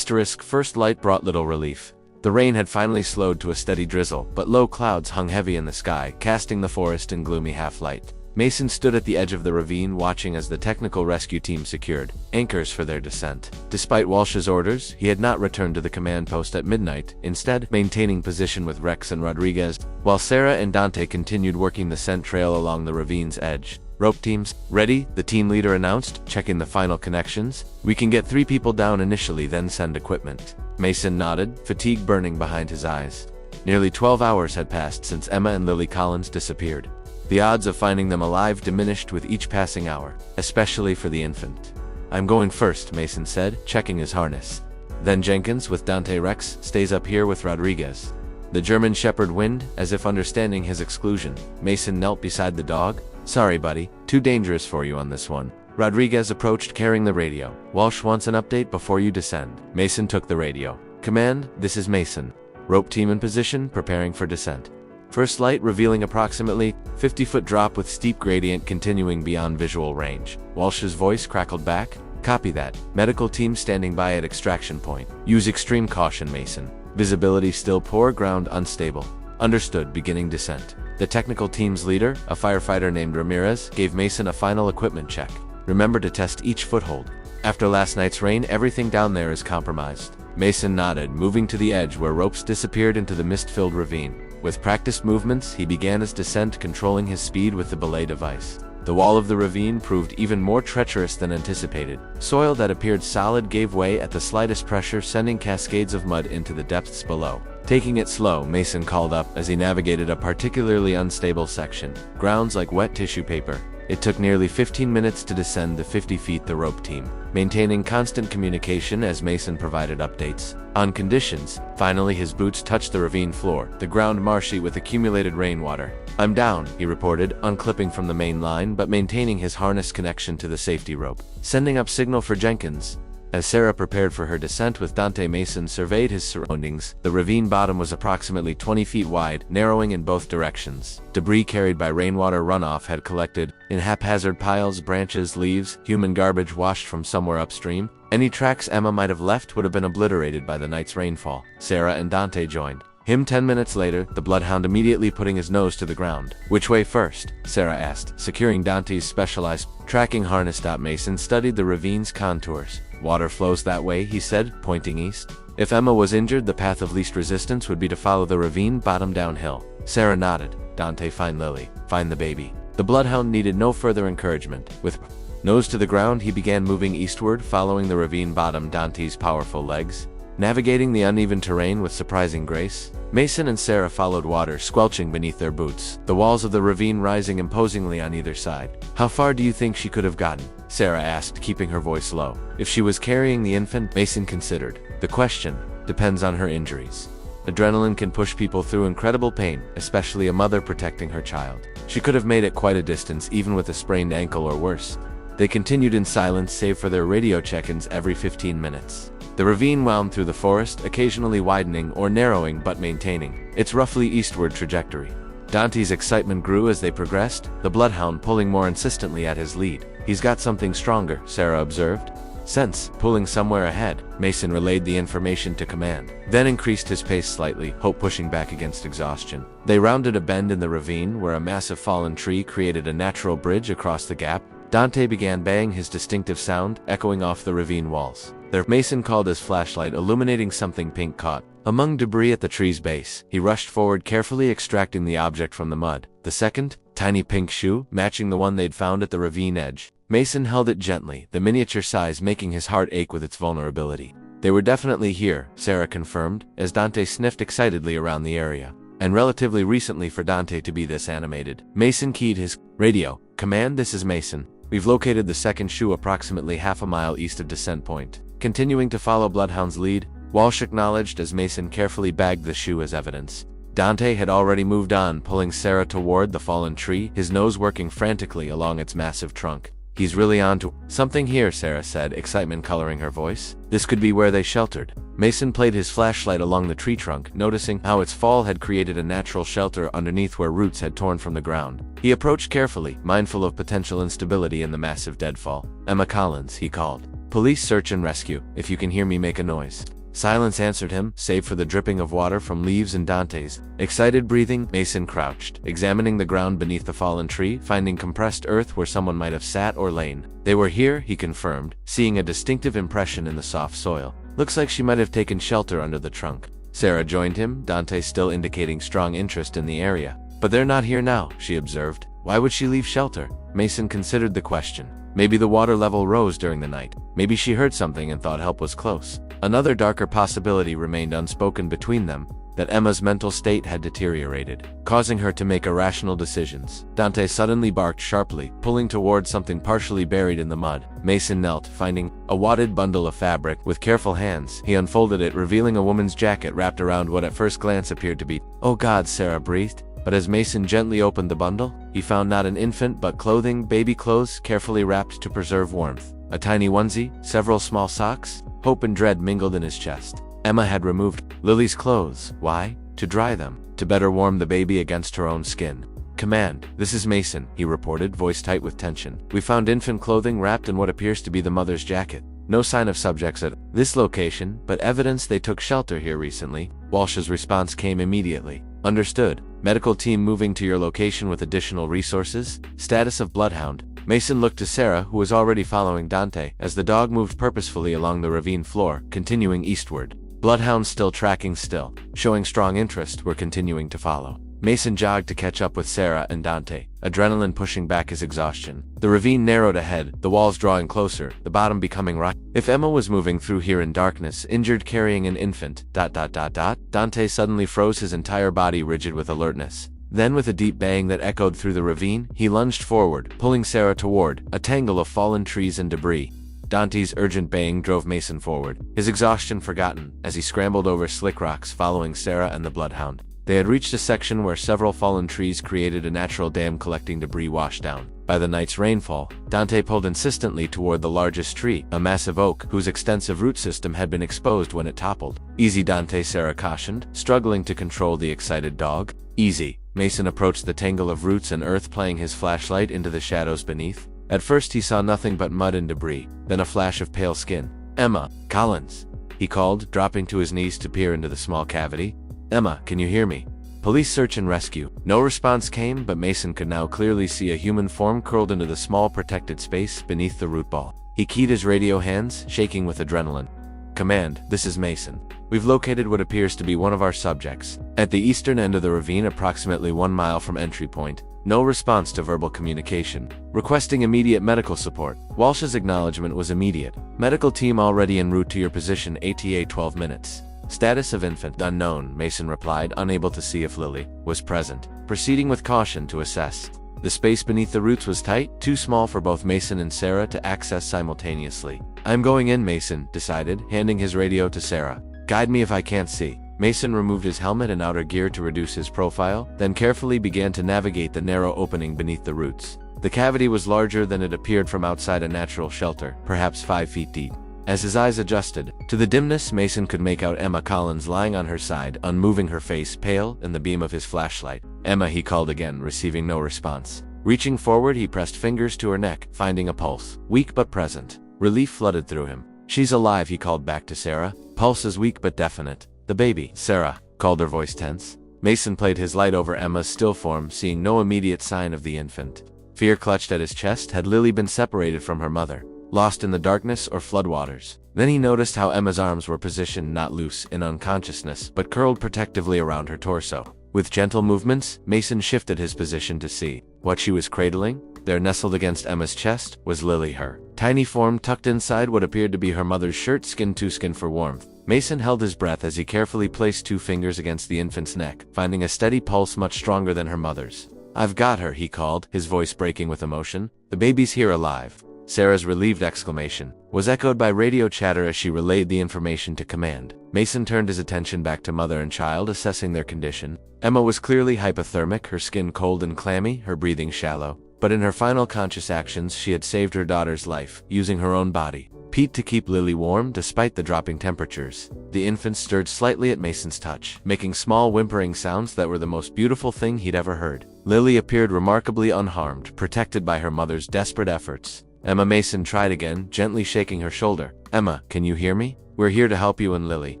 First light brought little relief. The rain had finally slowed to a steady drizzle, but low clouds hung heavy in the sky, casting the forest in gloomy half-light. Mason stood at the edge of the ravine, watching as the technical rescue team secured anchors for their descent. Despite Walsh's orders, he had not returned to the command post at midnight, instead maintaining position with Rex and Rodriguez, while Sarah and Dante continued working the scent trail along the ravine's edge. "Rope teams, ready," the team leader announced, checking the final connections. "We can get 3 people down initially, then send equipment." Mason nodded, fatigue burning behind his eyes. Nearly 12 hours had passed since Emma and Lily Collins disappeared. The odds of finding them alive diminished with each passing hour, especially for the infant. "I'm going first," Mason said, checking his harness. Then Jenkins, with Dante. Rex stays up here with Rodriguez. The German Shepherd whined, as if understanding his exclusion. Mason knelt beside the dog. "Sorry, buddy. Too dangerous for you on this one." Rodriguez approached, carrying the radio. "Walsh wants an update before you descend." Mason took the radio. "Command, this is Mason. Rope team in position, preparing for descent. First light revealing approximately 50-foot drop with steep gradient continuing beyond visual range." Walsh's voice crackled back. "Copy that. Medical team standing by at extraction point. Use extreme caution, Mason. Visibility still poor, ground unstable." "Understood," beginning descent. The technical team's leader, a firefighter named Ramirez, gave Mason a final equipment check. "Remember to test each foothold. After last night's rain, everything down there is compromised." Mason nodded, moving to the edge where ropes disappeared into the mist-filled ravine. With practiced movements, he began his descent, controlling his speed with the belay device. The wall of the ravine proved even more treacherous than anticipated. Soil that appeared solid gave way at the slightest pressure, sending cascades of mud into the depths below. Taking it slow, Mason called up as he navigated a particularly unstable section. Grounds like wet tissue paper. It took nearly 15 minutes to descend the 50 feet the rope team, maintaining constant communication as Mason provided updates on conditions. Finally, his boots touched the ravine floor, the ground marshy with accumulated rainwater. "I'm down," he reported, unclipping from the main line but maintaining his harness connection to the safety rope. "Sending up signal for Jenkins." As Sarah prepared for her descent with Dante, Mason surveyed his surroundings. The ravine bottom was approximately 20 feet wide, narrowing in both directions. Debris carried by rainwater runoff had collected in haphazard piles, branches, leaves, human garbage washed from somewhere upstream. Any tracks Emma might have left would have been obliterated by the night's rainfall. Sarah and Dante joined him 10 minutes later, the bloodhound immediately putting his nose to the ground. "Which way first?" Sarah asked, securing Dante's specialized tracking harness. Mason studied the ravine's contours. "Water flows that way," he said, pointing east. If Emma was injured, the path of least resistance would be to follow the ravine bottom downhill. Sarah nodded. "Dante, find Lily. Find the baby." The bloodhound needed no further encouragement. With nose to the ground, he began moving eastward, following the ravine bottom. Dante's powerful legs navigating the uneven terrain with surprising grace. Mason and Sarah followed, water squelching beneath their boots, the walls of the ravine rising imposingly on either side. "How far do you think she could have gotten?" Sarah asked, keeping her voice low. "If she was carrying the infant," Mason considered. "The question depends on her injuries. Adrenaline can push people through incredible pain, especially a mother protecting her child. She could have made it quite a distance, even with a sprained ankle or worse." They continued in silence, save for their radio check-ins every 15 minutes. The ravine wound through the forest, occasionally widening or narrowing but maintaining its roughly eastward trajectory. Dante's excitement grew as they progressed, the bloodhound pulling more insistently at his lead. "He's got something stronger," Sarah observed. "Sense pulling somewhere ahead." Mason relayed the information to command, then increased his pace slightly, hope pushing back against exhaustion. They rounded a bend in the ravine where a massive fallen tree created a natural bridge across the gap. Dante began baying, his distinctive sound echoing off the ravine walls. Mason called his flashlight, illuminating something pink caught among debris at the tree's base. He rushed forward, carefully extracting the object from the mud. The second, tiny pink shoe, matching the one they'd found at the ravine edge. Mason held it gently, the miniature size making his heart ache with its vulnerability. "They were definitely here," Sarah confirmed, as Dante sniffed excitedly around the area. "And relatively recently for Dante to be this animated." Mason keyed his radio. "Command, this is Mason. We've located the second shoe approximately half a mile east of Descent Point." Continuing to follow Bloodhound's lead, Walsh acknowledged as Mason carefully bagged the shoe as evidence. Dante had already moved on, pulling Sarah toward the fallen tree, his nose working frantically along its massive trunk. "He's really on to something here," Sarah said, excitement coloring her voice. "This could be where they sheltered." Mason played his flashlight along the tree trunk, noticing how its fall had created a natural shelter underneath where roots had torn from the ground. He approached carefully, mindful of potential instability in the massive deadfall. "Emma Collins," he called. "Police search and rescue. If you can hear me, make a noise." Silence answered him, save for the dripping of water from leaves and Dante's excited breathing. Mason crouched, examining the ground beneath the fallen tree, finding compressed earth where someone might have sat or lain. "They were here," he confirmed, seeing a distinctive impression in the soft soil. "Looks like she might have taken shelter under the trunk." Sarah joined him, Dante still indicating strong interest in the area. "But they're not here now," she observed. "Why would she leave shelter?" Mason considered the question. Maybe the water level rose during the night. Maybe she heard something and thought help was close. Another darker possibility remained unspoken between them, that Emma's mental state had deteriorated, causing her to make irrational decisions. Dante suddenly barked sharply, pulling toward something partially buried in the mud. Mason knelt, finding a wadded bundle of fabric. With careful hands, he unfolded it, revealing a woman's jacket wrapped around what at first glance appeared to be. "Oh God," Sarah breathed. But as Mason gently opened the bundle, he found not an infant but clothing, baby clothes carefully wrapped to preserve warmth. A tiny onesie, several small socks. Hope and dread mingled in his chest. Emma had removed Lily's clothes. Why? To dry them. To better warm the baby against her own skin. "Command, this is Mason," he reported, voice tight with tension. "We found infant clothing wrapped in what appears to be the mother's jacket. No sign of subjects at this location, but evidence they took shelter here recently." Walsh's response came immediately. "Understood. Medical team moving to your location with additional resources. Status of Bloodhound." Mason looked to Sarah, who was already following Dante, as the dog moved purposefully along the ravine floor, continuing eastward. Bloodhound still tracking still, showing strong interest, were continuing to follow. Mason jogged to catch up with Sarah and Dante, adrenaline pushing back his exhaustion. The ravine narrowed ahead, the walls drawing closer, the bottom becoming rocky. If Emma was moving through here in darkness, injured, carrying an infant, Dante suddenly froze, his entire body rigid with alertness. Then with a deep bang that echoed through the ravine, he lunged forward, pulling Sarah toward a tangle of fallen trees and debris. Dante's urgent baying drove Mason forward, his exhaustion forgotten, as he scrambled over slick rocks following Sarah and the Bloodhound. They had reached a section where several fallen trees created a natural dam collecting debris washed down by the night's rainfall. Dante pulled insistently toward the largest tree, a massive oak whose extensive root system had been exposed when it toppled. "Easy, Dante," Sarah cautioned, struggling to control the excited dog. "Easy." Mason approached the tangle of roots and earth, playing his flashlight into the shadows beneath. At first he saw nothing but mud and debris, then a flash of pale skin. "Emma, Collins," he called, dropping to his knees to peer into the small cavity. "Emma, can you hear me?" "Police search and rescue." No response came, but Mason could now clearly see a human form curled into the small protected space beneath the root ball. He keyed his radio, hands shaking with adrenaline. "Command, this is Mason. We've located what appears to be one of our subjects at the eastern end of the ravine, approximately 1 mile from entry point. No response to verbal communication. Requesting immediate medical support." Walsh's acknowledgement was immediate. "Medical team already en route to your position, ATA 12 minutes. Status of infant unknown," Mason replied, unable to see if Lily was present. Proceeding with caution to assess. The space beneath the roots was tight, too small for both Mason and Sarah to access simultaneously. "I'm going in," Mason decided, handing his radio to Sarah. "Guide me if I can't see." Mason removed his helmet and outer gear to reduce his profile, then carefully began to navigate the narrow opening beneath the roots. The cavity was larger than it appeared from outside a natural shelter, perhaps 5 feet deep. As his eyes adjusted to the dimness, Mason could make out Emma Collins lying on her side, unmoving, her face pale in the beam of his flashlight. "Emma," he called again, receiving no response. Reaching forward, he pressed fingers to her neck, finding a pulse. Weak but present. Relief flooded through him. "She's alive," he called back to Sarah. "Pulse is weak but definite." "The baby." Sarah called, her voice tense. Mason played his light over Emma's still form, seeing no immediate sign of the infant. Fear clutched at his chest. Had Lily been separated from her mother, lost in the darkness or floodwaters? Then he noticed how Emma's arms were positioned, not loose in unconsciousness, but curled protectively around her torso. With gentle movements, Mason shifted his position to see what she was cradling. There, nestled against Emma's chest, was Lily, her tiny form tucked inside what appeared to be her mother's shirt, skin to skin for warmth. Mason held his breath as he carefully placed 2 fingers against the infant's neck, finding a steady pulse much stronger than her mother's. "I've got her," he called, his voice breaking with emotion. "The baby's here, alive." Sarah's relieved exclamation was echoed by radio chatter as she relayed the information to command. Mason turned his attention back to mother and child, assessing their condition. Emma was clearly hypothermic, her skin cold and clammy, her breathing shallow. But in her final conscious actions, she had saved her daughter's life, using her own body to keep Lily warm despite the dropping temperatures. The infant stirred slightly at Mason's touch, making small whimpering sounds that were the most beautiful thing he'd ever heard. Lily appeared remarkably unharmed, protected by her mother's desperate efforts. "Emma," Mason tried again, gently shaking her shoulder. "Emma, can you hear me? We're here to help you and Lily."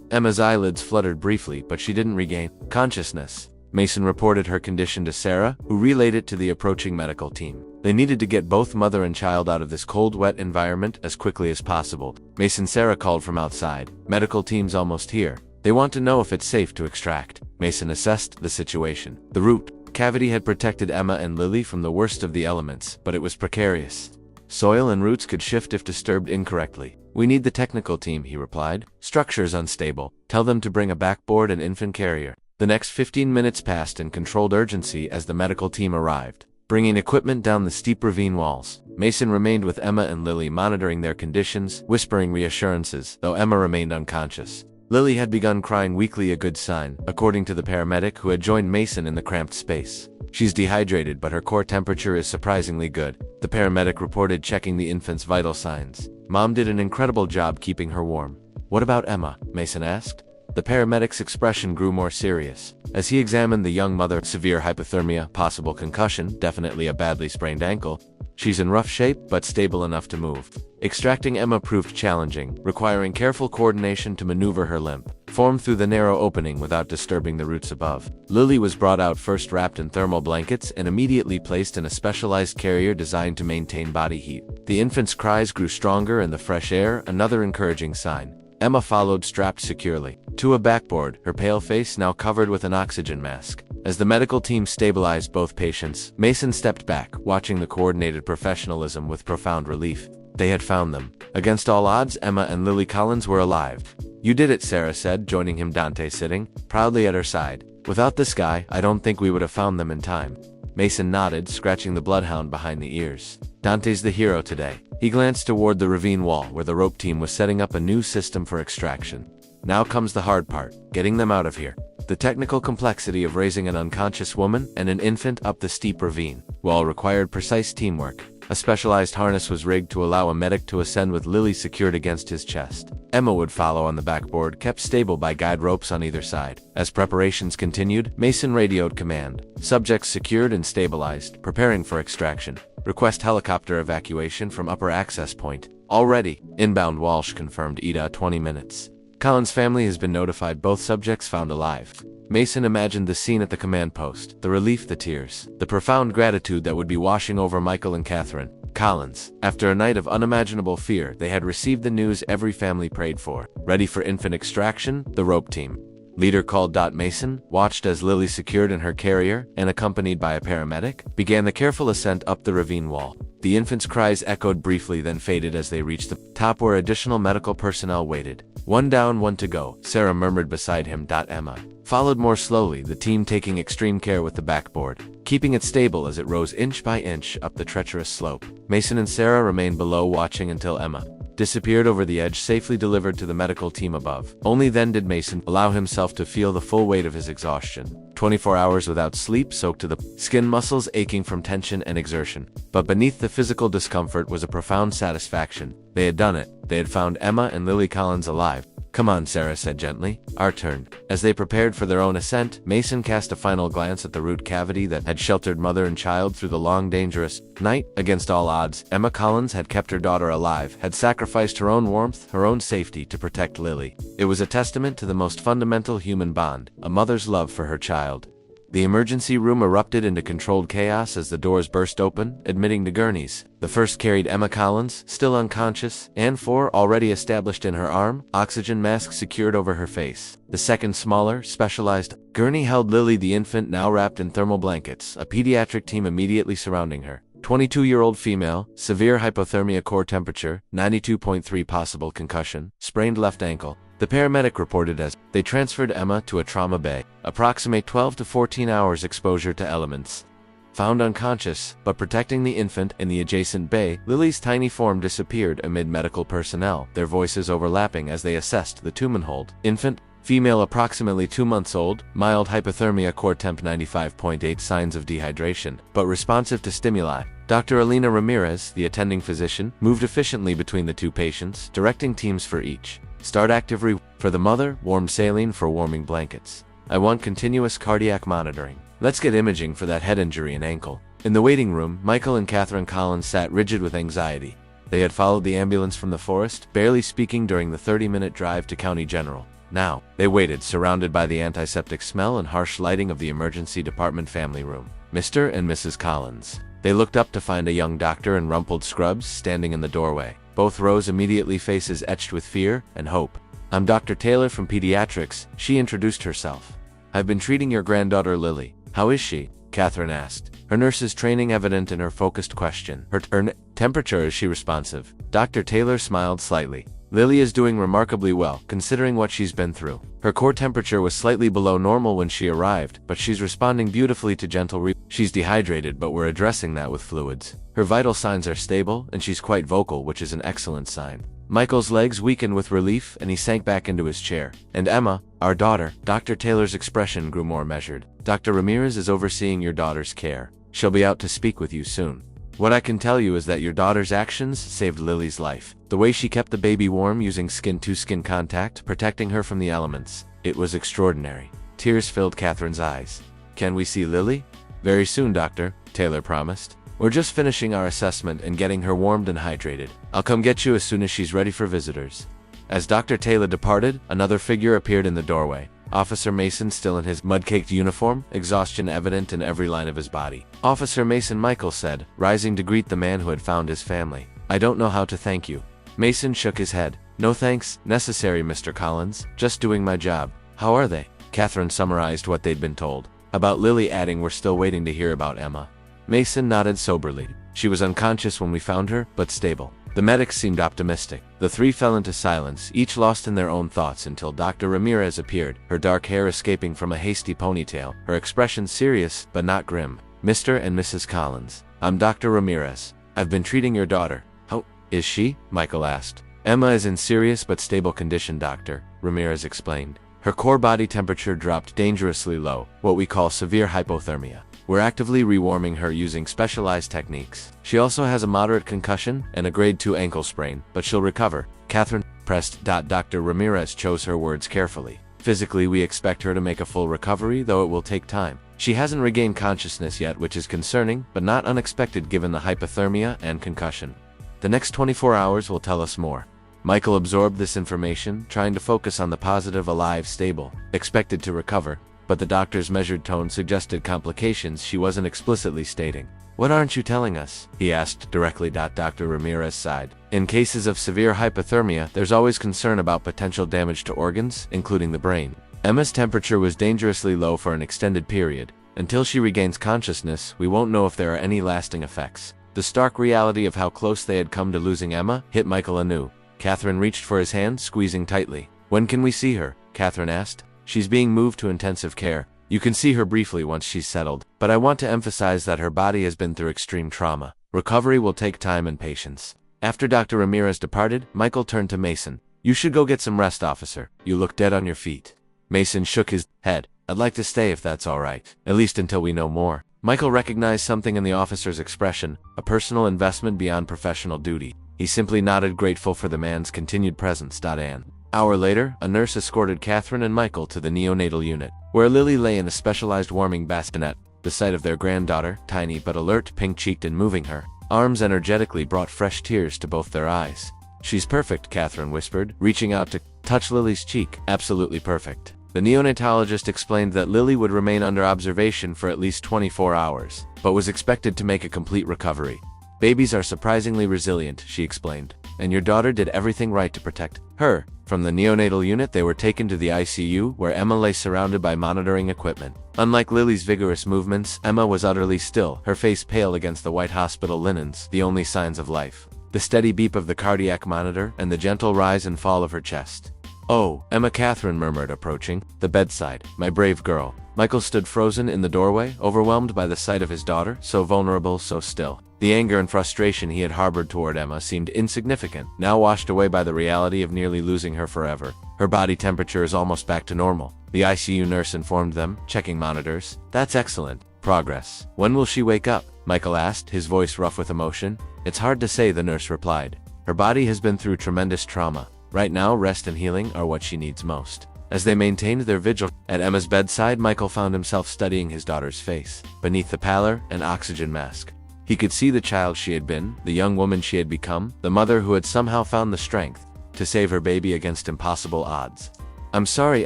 Emma's eyelids fluttered briefly, but she didn't regain consciousness. Mason reported her condition to Sarah, who relayed it to the approaching medical team. They needed to get both mother and child out of this cold, wet environment as quickly as possible. Sarah called from outside. "Medical team's almost here. They want to know if it's safe to extract." Mason assessed the situation. The root cavity had protected Emma and Lily from the worst of the elements, but it was precarious. Soil and roots could shift if disturbed incorrectly. "We need the technical team," he replied. "Structure's unstable. Tell them to bring a backboard and infant carrier." The next 15 minutes passed in controlled urgency as the medical team arrived, bringing equipment down the steep ravine walls. Mason remained with Emma and Lily, monitoring their conditions, whispering reassurances, though Emma remained unconscious. Lily had begun crying weakly, a good sign, according to the paramedic who had joined Mason in the cramped space. "She's dehydrated, but her core temperature is surprisingly good," the paramedic reported, checking the infant's vital signs. "Mom did an incredible job keeping her warm." "What about Emma?" Mason asked. The paramedic's expression grew more serious as he examined the young mother. "Severe hypothermia, possible concussion, definitely a badly sprained ankle. She's in rough shape, but stable enough to move." Extracting Emma proved challenging, requiring careful coordination to maneuver her limp form through the narrow opening without disturbing the roots above. Lily was brought out first, wrapped in thermal blankets, and immediately placed in a specialized carrier designed to maintain body heat. The infant's cries grew stronger in the fresh air, another encouraging sign. Emma followed, strapped securely to a backboard, her pale face now covered with an oxygen mask. As the medical team stabilized both patients, Mason stepped back, watching the coordinated professionalism with profound relief. They had found them. Against all odds, Emma and Lily Collins were alive. "You did it," Sarah said, joining him, Dante sitting proudly at her side. "Without this guy, I don't think we would have found them in time." Mason nodded, scratching the bloodhound behind the ears. "Dante's the hero today." He glanced toward the ravine wall, where the rope team was setting up a new system for extraction. "Now comes the hard part, getting them out of here." The technical complexity of raising an unconscious woman and an infant up the steep ravine, well, required precise teamwork. A specialized harness was rigged to allow a medic to ascend with Lily secured against his chest. Emma would follow on the backboard, kept stable by guide ropes on either side. As preparations continued, Mason radioed command. Subjects secured and stabilized, preparing for extraction. Request helicopter evacuation from upper access point. Already. Inbound. Walsh confirmed. ETA 20 minutes. Collins' family has been notified, both subjects found alive. Mason imagined the scene at the command post, the relief, the tears, the profound gratitude that would be washing over Michael and Catherine. Collins. After a night of unimaginable fear, they had received the news every family prayed for. Ready for infant extraction, the rope team. Leader called. Mason watched as Lily, secured in her carrier and accompanied by a paramedic, began the careful ascent up the ravine wall. The infant's cries echoed briefly, then faded as they reached the top where additional medical personnel waited. One down, one to go, Sarah murmured beside him. Emma followed more slowly, the team taking extreme care with the backboard, keeping it stable as it rose inch by inch up the treacherous slope. Mason and Sarah remained below, watching until Emma disappeared over the edge, safely delivered to the medical team above. Only then did Mason allow himself to feel the full weight of his exhaustion. 24 hours without sleep, soaked to the skin, muscles aching from tension and exertion. But beneath the physical discomfort was a profound satisfaction. They had done it. They had found Emma and Lily Collins alive. Come on, Sarah said gently. Our turn. As they prepared for their own ascent, Mason cast a final glance at the root cavity that had sheltered mother and child through the long, dangerous night. Against all odds, Emma Collins had kept her daughter alive, had sacrificed her own warmth, her own safety to protect Lily. It was a testament to the most fundamental human bond, a mother's love for her child. The emergency room erupted into controlled chaos as the doors burst open, admitting the gurneys. The first carried Emma Collins, still unconscious, and 4 already established in her arm, oxygen mask secured over her face. The second, smaller, specialized gurney held Lily, the infant, now wrapped in thermal blankets, a pediatric team immediately surrounding her. 22-year-old female, severe hypothermia, core temperature, 92.3, possible concussion, sprained left ankle. The paramedic reported as they transferred Emma to a trauma bay. Approximate 12 to 14 hours exposure to elements. Found unconscious, but protecting the infant in the adjacent bay, Lily's tiny form disappeared amid medical personnel, their voices overlapping as they assessed the tomb and hold. Infant, female, approximately 2 months old, mild hypothermia, core temp 95.8, signs of dehydration, but responsive to stimuli. Dr. Alina Ramirez, the attending physician, moved efficiently between the two patients, directing teams for each. Start active for the mother, warm saline for warming blankets. I want continuous cardiac monitoring. Let's get imaging for that head injury and ankle. In the waiting room, Michael and Catherine Collins sat rigid with anxiety. They had followed the ambulance from the forest, barely speaking during the 30-minute drive to County General. Now, they waited, surrounded by the antiseptic smell and harsh lighting of the emergency department family room. Mr. and Mrs. Collins. They looked up to find a young doctor in rumpled scrubs standing in the doorway. Both rose immediately, faces etched with fear and hope. I'm Dr. Taylor from Pediatrics, she introduced herself. I've been treating your granddaughter Lily. How is she? Catherine asked, her nurse's training evident in her focused question. Her temperature, is she responsive? Dr. Taylor smiled slightly. Lily is doing remarkably well, considering what she's been through. Her core temperature was slightly below normal when she arrived, but she's responding beautifully to gentle She's dehydrated, but we're addressing that with fluids. Her vital signs are stable, and she's quite vocal, which is an excellent sign. Michael's legs weakened with relief, and he sank back into his chair. And Emma, our daughter. Dr. Taylor's expression grew more measured. Dr. Ramirez is overseeing your daughter's care. She'll be out to speak with you soon. What I can tell you is that your daughter's actions saved Lily's life. The way she kept the baby warm using skin-to-skin contact, protecting her from the elements. It was extraordinary. Tears filled Catherine's eyes. Can we see Lily? Very soon, Doctor, Taylor promised. We're just finishing our assessment and getting her warmed and hydrated. I'll come get you as soon as she's ready for visitors. As Dr. Taylor departed, another figure appeared in the doorway. Officer Mason, still in his mud-caked uniform, exhaustion evident in every line of his body. Officer Mason, Michael said, rising to greet the man who had found his family. I don't know how to thank you. Mason shook his head. No thanks necessary, Mr. Collins. Just doing my job. How are they? Catherine summarized what they'd been told. About Lily, adding, we're still waiting to hear about Emma. Mason nodded soberly. She was unconscious when we found her, but stable. The medics seemed optimistic. The three fell into silence, each lost in their own thoughts, until Dr. Ramirez appeared, her dark hair escaping from a hasty ponytail, her expression serious, but not grim. Mr. and Mrs. Collins. I'm Dr. Ramirez. I've been treating your daughter. How is she? Michael asked. Emma is in serious but stable condition, Doctor, Ramirez explained. Her core body temperature dropped dangerously low, what we call severe hypothermia. We're actively rewarming her using specialized techniques. She also has a moderate concussion and a grade 2 ankle sprain, but she'll recover. Catherine pressed. Dr. Ramirez chose her words carefully. Physically, we expect her to make a full recovery, though it will take time. She hasn't regained consciousness yet, which is concerning, but not unexpected given the hypothermia and concussion. The next 24 hours will tell us more. Michael absorbed this information, trying to focus on the positive, alive, stable, expected to recover, but the doctor's measured tone suggested complications she wasn't explicitly stating. "What aren't you telling us?" he asked directly. Dr. Ramirez sighed. "In cases of severe hypothermia, there's always concern about potential damage to organs, including the brain. Emma's temperature was dangerously low for an extended period. Until she regains consciousness, we won't know if there are any lasting effects." The stark reality of how close they had come to losing Emma hit Michael anew. Catherine reached for his hand, squeezing tightly. "When can we see her?" Catherine asked. "She's being moved to intensive care. You can see her briefly once she's settled, but I want to emphasize that her body has been through extreme trauma. Recovery will take time and patience." After Dr. Ramirez departed, Michael turned to Mason. "You should go get some rest, officer. You look dead on your feet." Mason shook his head. "I'd like to stay if that's all right, at least until we know more." Michael recognized something in the officer's expression, a personal investment beyond professional duty. He simply nodded, grateful for the man's continued presence. An hour later, a nurse escorted Catherine and Michael to the neonatal unit, where Lily lay in a specialized warming bassinet. The sight of their granddaughter, tiny but alert, pink-cheeked and moving her arms energetically, brought fresh tears to both their eyes. "She's perfect," Catherine whispered, reaching out to touch Lily's cheek. "Absolutely perfect." The neonatologist explained that Lily would remain under observation for at least 24 hours, but was expected to make a complete recovery. "Babies are surprisingly resilient," she explained, "and your daughter did everything right to protect her." From the neonatal unit, they were taken to the ICU, where Emma lay surrounded by monitoring equipment. Unlike Lily's vigorous movements, Emma was utterly still, her face pale against the white hospital linens, the only signs of life. The steady beep of the cardiac monitor, and the gentle rise and fall of her chest. "Oh, Emma," Catherine murmured, approaching the bedside. "My brave girl." Michael stood frozen in the doorway, overwhelmed by the sight of his daughter, so vulnerable, so still. The anger and frustration he had harbored toward Emma seemed insignificant, now washed away by the reality of nearly losing her forever. "Her body temperature is almost back to normal," the ICU nurse informed them, checking monitors. "That's excellent progress. When will she wake up?" Michael asked, his voice rough with emotion. "It's hard to say," the nurse replied. "Her body has been through tremendous trauma. Right now, rest and healing are what she needs most." As they maintained their vigil at Emma's bedside, Michael found himself studying his daughter's face. Beneath the pallor and oxygen mask, he could see the child she had been, the young woman she had become, the mother who had somehow found the strength to save her baby against impossible odds. "I'm sorry,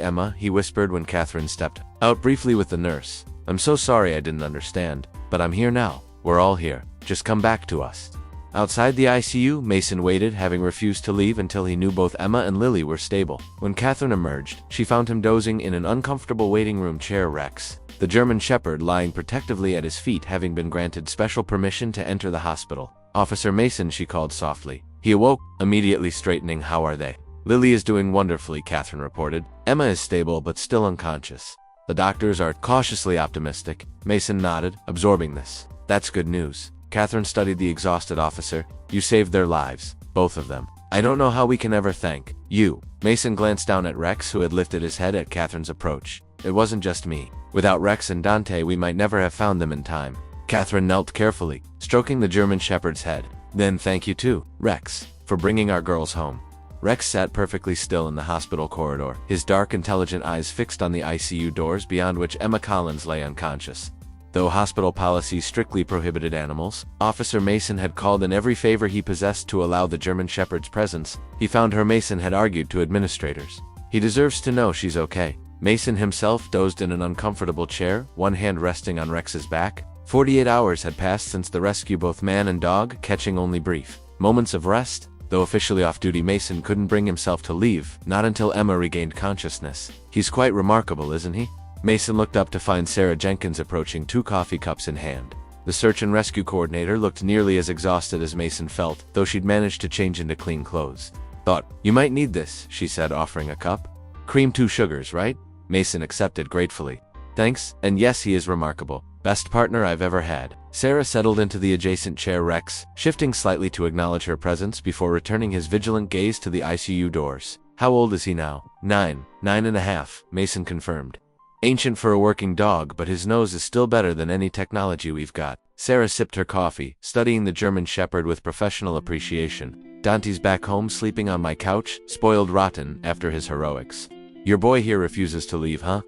Emma," he whispered when Catherine stepped out briefly with the nurse. "I'm so sorry I didn't understand, but I'm here now. We're all here. Just come back to us." Outside the ICU, Mason waited, having refused to leave until he knew both Emma and Lily were stable. When Catherine emerged, she found him dozing in an uncomfortable waiting room chair. Rex, the German Shepherd, lying protectively at his feet, having been granted special permission to enter the hospital. "Officer Mason," she called softly. He awoke, immediately straightening. "How are they?" "Lily is doing wonderfully," Catherine reported. "Emma is stable but still unconscious. The doctors are cautiously optimistic." Mason nodded, absorbing this. "That's good news." Catherine studied the exhausted officer. "You saved their lives, both of them. I don't know how we can ever thank you." Mason glanced down at Rex, who had lifted his head at Catherine's approach. "It wasn't just me. Without Rex and Dante, we might never have found them in time." Catherine knelt carefully, stroking the German Shepherd's head. "Then thank you too, Rex, for bringing our girls home." Rex sat perfectly still in the hospital corridor, his dark, intelligent eyes fixed on the ICU doors beyond which Emma Collins lay unconscious. Though hospital policy strictly prohibited animals, Officer Mason had called in every favor he possessed to allow the German Shepherd's presence. He found her, Mason had argued to administrators. "He deserves to know she's okay." Mason himself dozed in an uncomfortable chair, one hand resting on Rex's back. 48 hours had passed since the rescue, both man and dog catching only brief moments of rest. Though officially off duty, Mason couldn't bring himself to leave, not until Emma regained consciousness. "He's quite remarkable, isn't he?" Mason looked up to find Sarah Jenkins approaching, 2 coffee cups in hand. The search and rescue coordinator looked nearly as exhausted as Mason felt, though she'd managed to change into clean clothes. "Thought you might need this," she said, offering a cup. "Cream 2 sugars, right?" Mason accepted gratefully. "Thanks, and yes, he is remarkable. Best partner I've ever had." Sarah settled into the adjacent chair, Rex shifting slightly to acknowledge her presence before returning his vigilant gaze to the ICU doors. How old is he now? 9, 9.5, Mason confirmed. Ancient for a working dog, but his nose is still better than any technology we've got. Sarah sipped her coffee, studying the German Shepherd with professional appreciation. Dante's back home sleeping on my couch, spoiled rotten after his heroics. Your boy here refuses to leave, huh?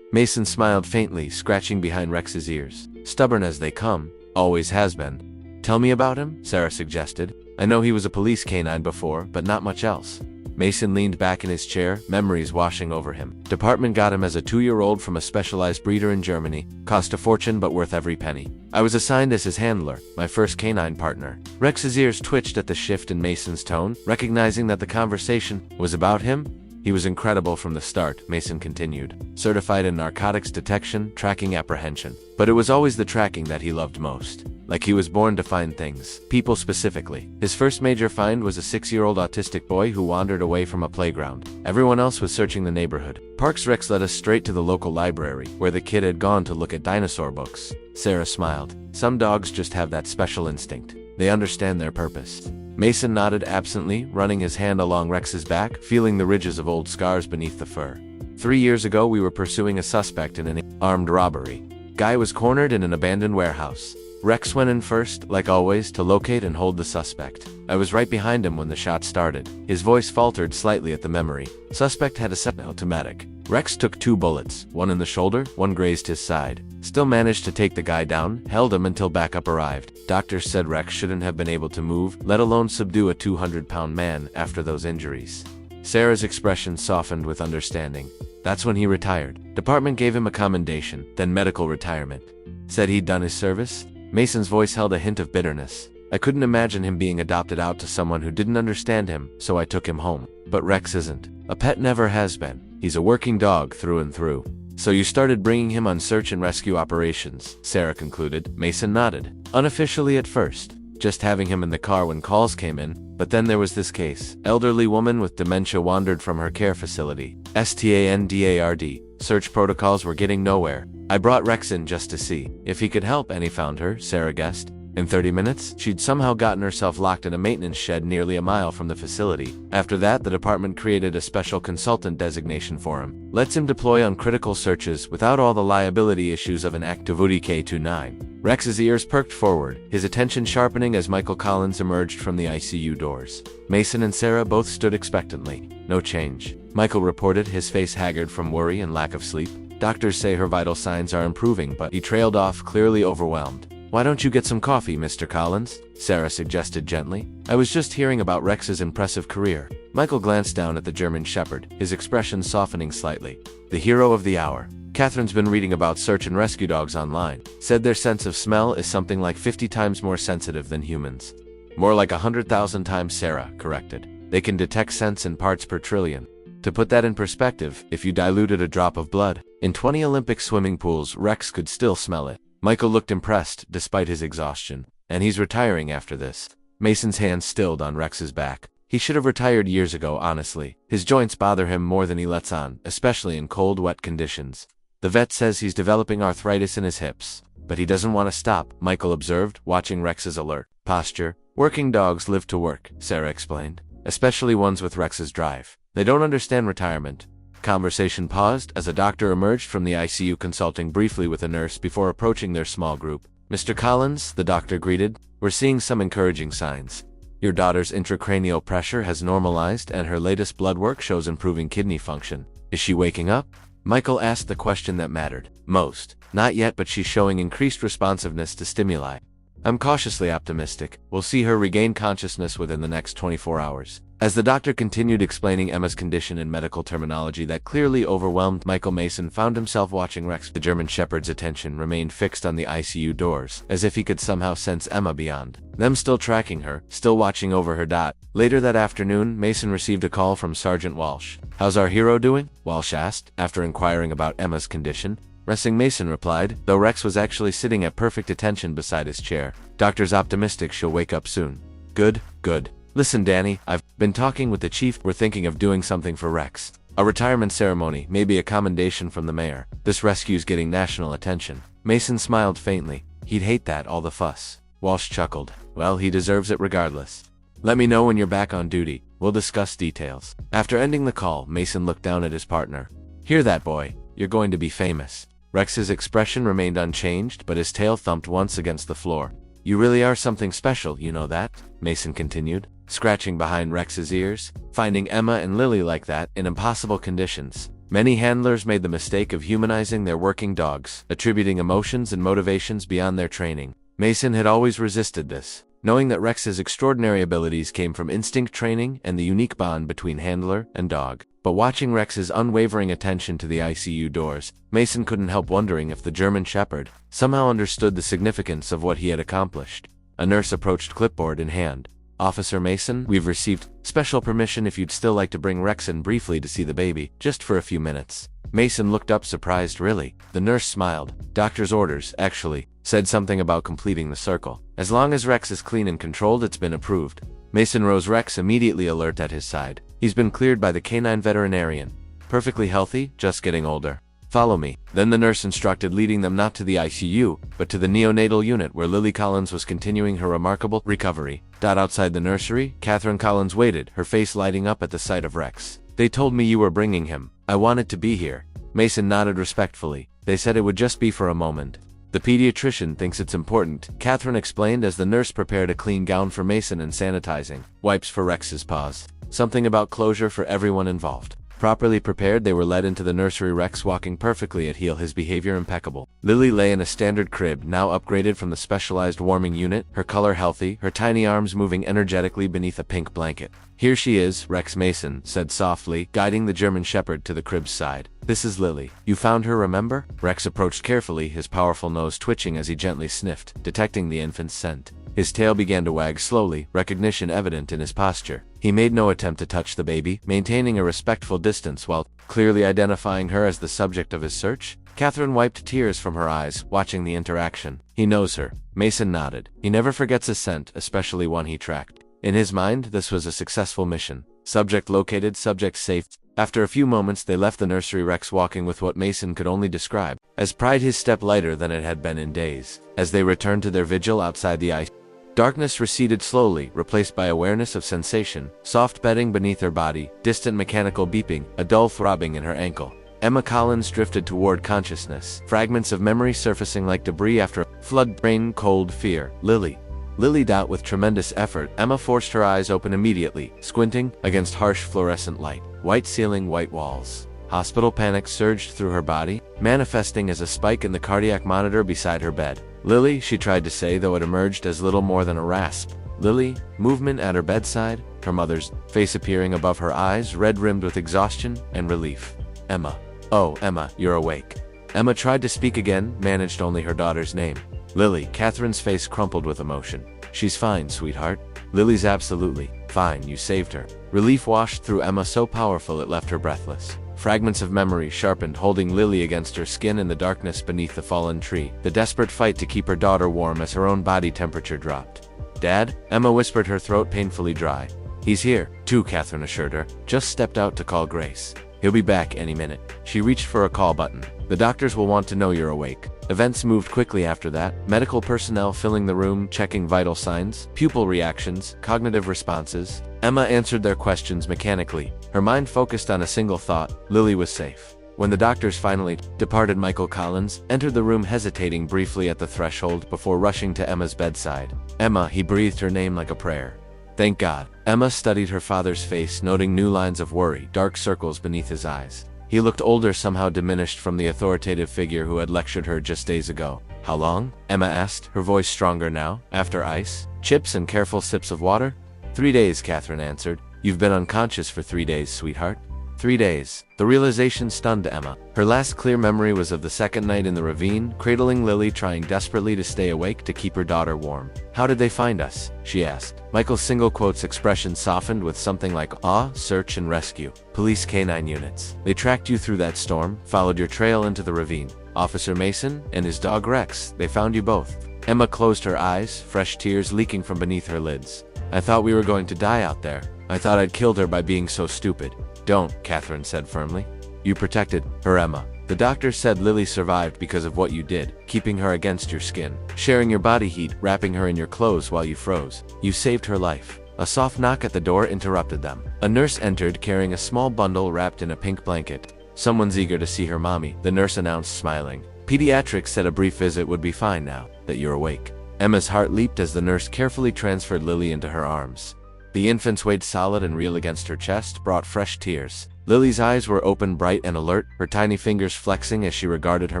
Mason smiled faintly, scratching behind Rex's ears. Stubborn as they come, always has been. Tell me about him, Sarah suggested. I know he was a police canine before, but not much else. Mason leaned back in his chair, memories washing over him. Department got him as a 2-year-old from a specialized breeder in Germany. Cost a fortune, but worth every penny. I was assigned as his handler, my first canine partner. Rex's ears twitched at the shift in Mason's tone, recognizing that the conversation was about him. He was incredible from the start, Mason continued. Certified in narcotics detection, tracking, apprehension. But it was always the tracking that he loved most. Like he was born to find things, people specifically. His first major find was a 6-year-old autistic boy who wandered away from a playground. Everyone else was searching the neighborhood. Parks Rex led us straight to the local library, where the kid had gone to look at dinosaur books. Sarah smiled. Some dogs just have that special instinct. They understand their purpose. Mason nodded absently, running his hand along Rex's back, feeling the ridges of old scars beneath the fur. 3 years ago, we were pursuing a suspect in an armed robbery. Guy was cornered in an abandoned warehouse. Rex went in first, like always, to locate and hold the suspect. I was right behind him when the shot started. His voice faltered slightly at the memory. Suspect had a semi-automatic. Rex took 2 bullets, one in the shoulder, one grazed his side. Still managed to take the guy down, held him until backup arrived. Doctors said Rex shouldn't have been able to move, let alone subdue a 200-pound man after those injuries. Sarah's expression softened with understanding. That's when he retired. Department gave him a commendation, then medical retirement. Said he'd done his service? Mason's voice held a hint of bitterness. I couldn't imagine him being adopted out to someone who didn't understand him, so I took him home. But Rex isn't. A pet never has been. He's a working dog through and through. So you started bringing him on search and rescue operations, Sarah concluded. Mason nodded. Unofficially at first. Just having him in the car when calls came in. But then there was this case. Elderly woman with dementia wandered from her care facility. STANDARD. Search protocols were getting nowhere. I brought Rex in just to see if he could help, and he found her, Sarah guessed. In 30 minutes, she'd somehow gotten herself locked in a maintenance shed nearly a mile from the facility. After that, the department created a special consultant designation for him. Lets him deploy on critical searches without all the liability issues of an active K-29. Rex's ears perked forward, his attention sharpening as Michael Collins emerged from the ICU doors. Mason and Sarah both stood expectantly. No change. Michael reported, his face haggard from worry and lack of sleep. Doctors say her vital signs are improving, but he trailed off, clearly overwhelmed. Why don't you get some coffee, Mr. Collins? Sarah suggested gently. I was just hearing about Rex's impressive career. Michael glanced down at the German Shepherd, his expression softening slightly. The hero of the hour. Catherine's been reading about search and rescue dogs online. Said their sense of smell is something like 50 times more sensitive than humans. More like 100,000 times, Sarah corrected. They can detect scents in parts per trillion. To put that in perspective, if you diluted a drop of blood in 20 Olympic swimming pools, Rex could still smell it. Michael looked impressed, despite his exhaustion. And he's retiring after this. Mason's hand stilled on Rex's back. He should have retired years ago, honestly. His joints bother him more than he lets on, especially in cold, wet conditions. The vet says he's developing arthritis in his hips. But he doesn't want to stop, Michael observed, watching Rex's alert posture. Working dogs live to work, Sarah explained. Especially ones with Rex's drive. They don't understand retirement. Conversation paused as a doctor emerged from the ICU, consulting briefly with a nurse before approaching their small group. Mr. Collins, the doctor greeted, we're seeing some encouraging signs. Your daughter's intracranial pressure has normalized and her latest blood work shows improving kidney function. Is she waking up? Michael asked the question that mattered most. Not yet, but she's showing increased responsiveness to stimuli. I'm cautiously optimistic. We'll see her regain consciousness within the next 24 hours. As the doctor continued explaining Emma's condition in medical terminology that clearly overwhelmed Michael, Mason found himself watching Rex. The German Shepherd's attention remained fixed on the ICU doors, as if he could somehow sense Emma beyond them, still tracking her, still watching over her. Later that afternoon, Mason received a call from Sergeant Walsh. How's our hero doing? Walsh asked, after inquiring about Emma's condition. Resting, Mason replied, though Rex was actually sitting at perfect attention beside his chair. Doctor's optimistic she'll wake up soon. Good, good. Listen, Danny, I've been talking with the chief. We're thinking of doing something for Rex. A retirement ceremony, maybe a commendation from the mayor. This rescue's getting national attention. Mason smiled faintly. He'd hate that, all the fuss. Walsh chuckled. Well, he deserves it regardless. Let me know when you're back on duty. We'll discuss details. After ending the call, Mason looked down at his partner. Hear that, boy? You're going to be famous. Rex's expression remained unchanged, but his tail thumped once against the floor. You really are something special, you know that? Mason continued, scratching behind Rex's ears. Finding Emma and Lily like that, in impossible conditions. Many handlers made the mistake of humanizing their working dogs, attributing emotions and motivations beyond their training. Mason had always resisted this, knowing that Rex's extraordinary abilities came from instinct training and the unique bond between handler and dog. But watching Rex's unwavering attention to the ICU doors, Mason couldn't help wondering if the German Shepherd somehow understood the significance of what he had accomplished. A nurse approached, clipboard in hand. Officer Mason, we've received special permission if you'd still like to bring Rex in briefly to see the baby, just for a few minutes. Mason looked up surprised. Really? The nurse smiled. Doctor's orders, actually, said something about completing the circle. As long as Rex is clean and controlled, it's been approved. Mason rose, Rex immediately alert at his side. He's been cleared by the canine veterinarian. Perfectly healthy, just getting older. Follow me. Then the nurse instructed, leading them not to the ICU, but to the neonatal unit where Lily Collins was continuing her remarkable recovery. Outside the nursery, Catherine Collins waited, her face lighting up at the sight of Rex. They told me you were bringing him. I wanted to be here. Mason nodded respectfully. They said it would just be for a moment. The pediatrician thinks it's important, Catherine explained as the nurse prepared a clean gown for Mason and sanitizing wipes for Rex's paws. Something about closure for everyone involved. Properly prepared, they were led into the nursery, Rex walking perfectly at heel, his behavior impeccable. Lily lay in a standard crib, now upgraded from the specialized warming unit, her color healthy, her tiny arms moving energetically beneath a pink blanket. Here she is, Rex, Mason said softly, guiding the German Shepherd to the crib's side. This is Lily. You found her, remember? Rex approached carefully, his powerful nose twitching as he gently sniffed, detecting the infant's scent. His tail began to wag slowly, recognition evident in his posture. He made no attempt to touch the baby, maintaining a respectful distance while clearly identifying her as the subject of his search. Catherine wiped tears from her eyes, watching the interaction. He knows her. Mason nodded. He never forgets a scent, especially one he tracked. In his mind, this was a successful mission. Subject located, subject safe. After a few moments, they left the nursery, Rex walking with what Mason could only describe as pride, his step lighter than it had been in days. As they returned to their vigil outside the ice, darkness receded slowly, replaced by awareness of sensation, soft bedding beneath her body, distant mechanical beeping, a dull throbbing in her ankle. Emma Collins drifted toward consciousness, fragments of memory surfacing like debris after a flood. Brain cold fear. Lily. With tremendous effort, Emma forced her eyes open immediately, squinting against harsh fluorescent light. White ceiling, white walls. Hospital panic surged through her body, manifesting as a spike in the cardiac monitor beside her bed. Lily, she tried to say, though it emerged as little more than a rasp. Lily, movement at her bedside, her mother's face appearing above her eyes, red-rimmed with exhaustion and relief. Emma. Oh, Emma, you're awake. Emma tried to speak again, managed only her daughter's name. Lily. Catherine's face crumpled with emotion. She's fine, sweetheart. Lily's absolutely fine, you saved her. Relief washed through Emma, so powerful it left her breathless. Fragments of memory sharpened, holding Lily against her skin in the darkness beneath the fallen tree, the desperate fight to keep her daughter warm as her own body temperature dropped. Dad? Emma whispered, her throat painfully dry. He's here, too, Catherine assured her. Just stepped out to call Grace. He'll be back any minute. She reached for a call button. The doctors will want to know you're awake. Events moved quickly after that, medical personnel filling the room, checking vital signs, pupil reactions, cognitive responses. Emma answered their questions mechanically, her mind focused on a single thought: Lily was safe. When the doctors finally departed, Michael Collins entered the room, hesitating briefly at the threshold before rushing to Emma's bedside. Emma, he breathed her name like a prayer. Thank God. Emma studied her father's face, noting new lines of worry, dark circles beneath his eyes. He looked older, somehow diminished from the authoritative figure who had lectured her just days ago. How long? Emma asked, her voice stronger now. After ice, chips, and careful sips of water? 3 days, Catherine answered. You've been unconscious for 3 days, sweetheart. 3 days. The realization stunned Emma. Her last clear memory was of the second night in the ravine, cradling Lily, trying desperately to stay awake to keep her daughter warm. How did they find us? She asked. Michael's single quote's expression softened with something like awe, search and rescue. Police canine units. They tracked you through that storm, followed your trail into the ravine. Officer Mason and his dog Rex, they found you both. Emma closed her eyes, fresh tears leaking from beneath her lids. I thought we were going to die out there. I thought I'd killed her by being so stupid. Don't, Catherine said firmly. You protected her, Emma. The doctor said Lily survived because of what you did, keeping her against your skin, sharing your body heat, wrapping her in your clothes while you froze. You saved her life. A soft knock at the door interrupted them. A nurse entered carrying a small bundle wrapped in a pink blanket. "Someone's eager to see her mommy," the nurse announced, smiling. "Pediatrics said a brief visit would be fine now that you're awake." Emma's heart leaped as the nurse carefully transferred Lily into her arms. The infant's weight, solid and real against her chest, brought fresh tears. Lily's eyes were open, bright and alert, her tiny fingers flexing as she regarded her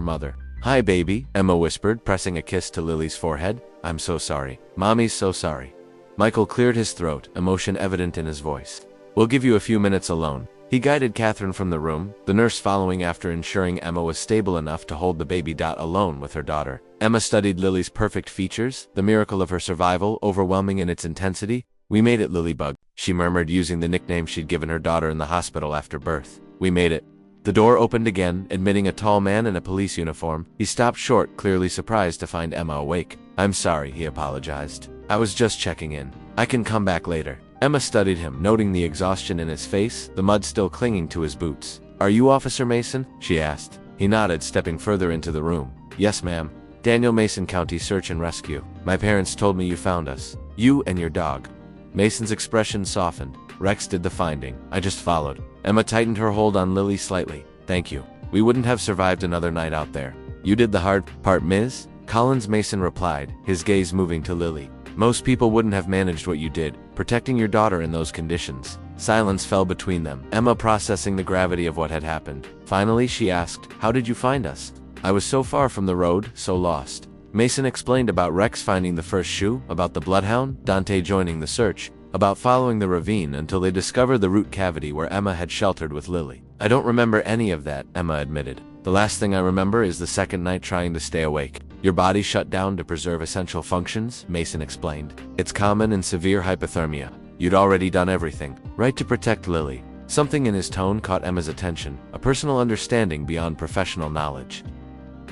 mother. "Hi, baby," Emma whispered, pressing a kiss to Lily's forehead. "I'm so sorry. Mommy's so sorry." Michael cleared his throat, emotion evident in his voice. "We'll give you a few minutes alone." He guided Catherine from the room, the nurse following after, ensuring Emma was stable enough to hold the baby alone with her daughter. Emma studied Lily's perfect features, the miracle of her survival overwhelming in its intensity. "We made it, Lilybug," she murmured, using the nickname she'd given her daughter in the hospital after birth. "We made it." The door opened again, admitting a tall man in a police uniform. He stopped short, clearly surprised to find Emma awake. "I'm sorry," he apologized. "I was just checking in. I can come back later." Emma studied him, noting the exhaustion in his face, the mud still clinging to his boots. "Are you Officer Mason?" she asked. He nodded, stepping further into the room. "Yes, ma'am. Daniel Mason, County Search and Rescue. My parents told me you found us. You and your dog." Mason's expression softened. "Rex did the finding. I just followed." Emma tightened her hold on Lily slightly. "Thank you. We wouldn't have survived another night out there." "You did the hard part, Ms. Collins," Mason replied, his gaze moving to Lily. "Most people wouldn't have managed what you did, protecting your daughter in those conditions." Silence fell between them, Emma processing the gravity of what had happened. Finally, she asked, "How did you find us?" "I was so far from the road, so lost." Mason explained about Rex finding the first shoe, about the bloodhound, Dante joining the search, about following the ravine until they discovered the root cavity where Emma had sheltered with Lily. "I don't remember any of that," Emma admitted. "The last thing I remember is the second night trying to stay awake." "Your body shut down to preserve essential functions," Mason explained. "It's common in severe hypothermia. You'd already done everything, right, to protect Lily." Something in his tone caught Emma's attention, a personal understanding beyond professional knowledge.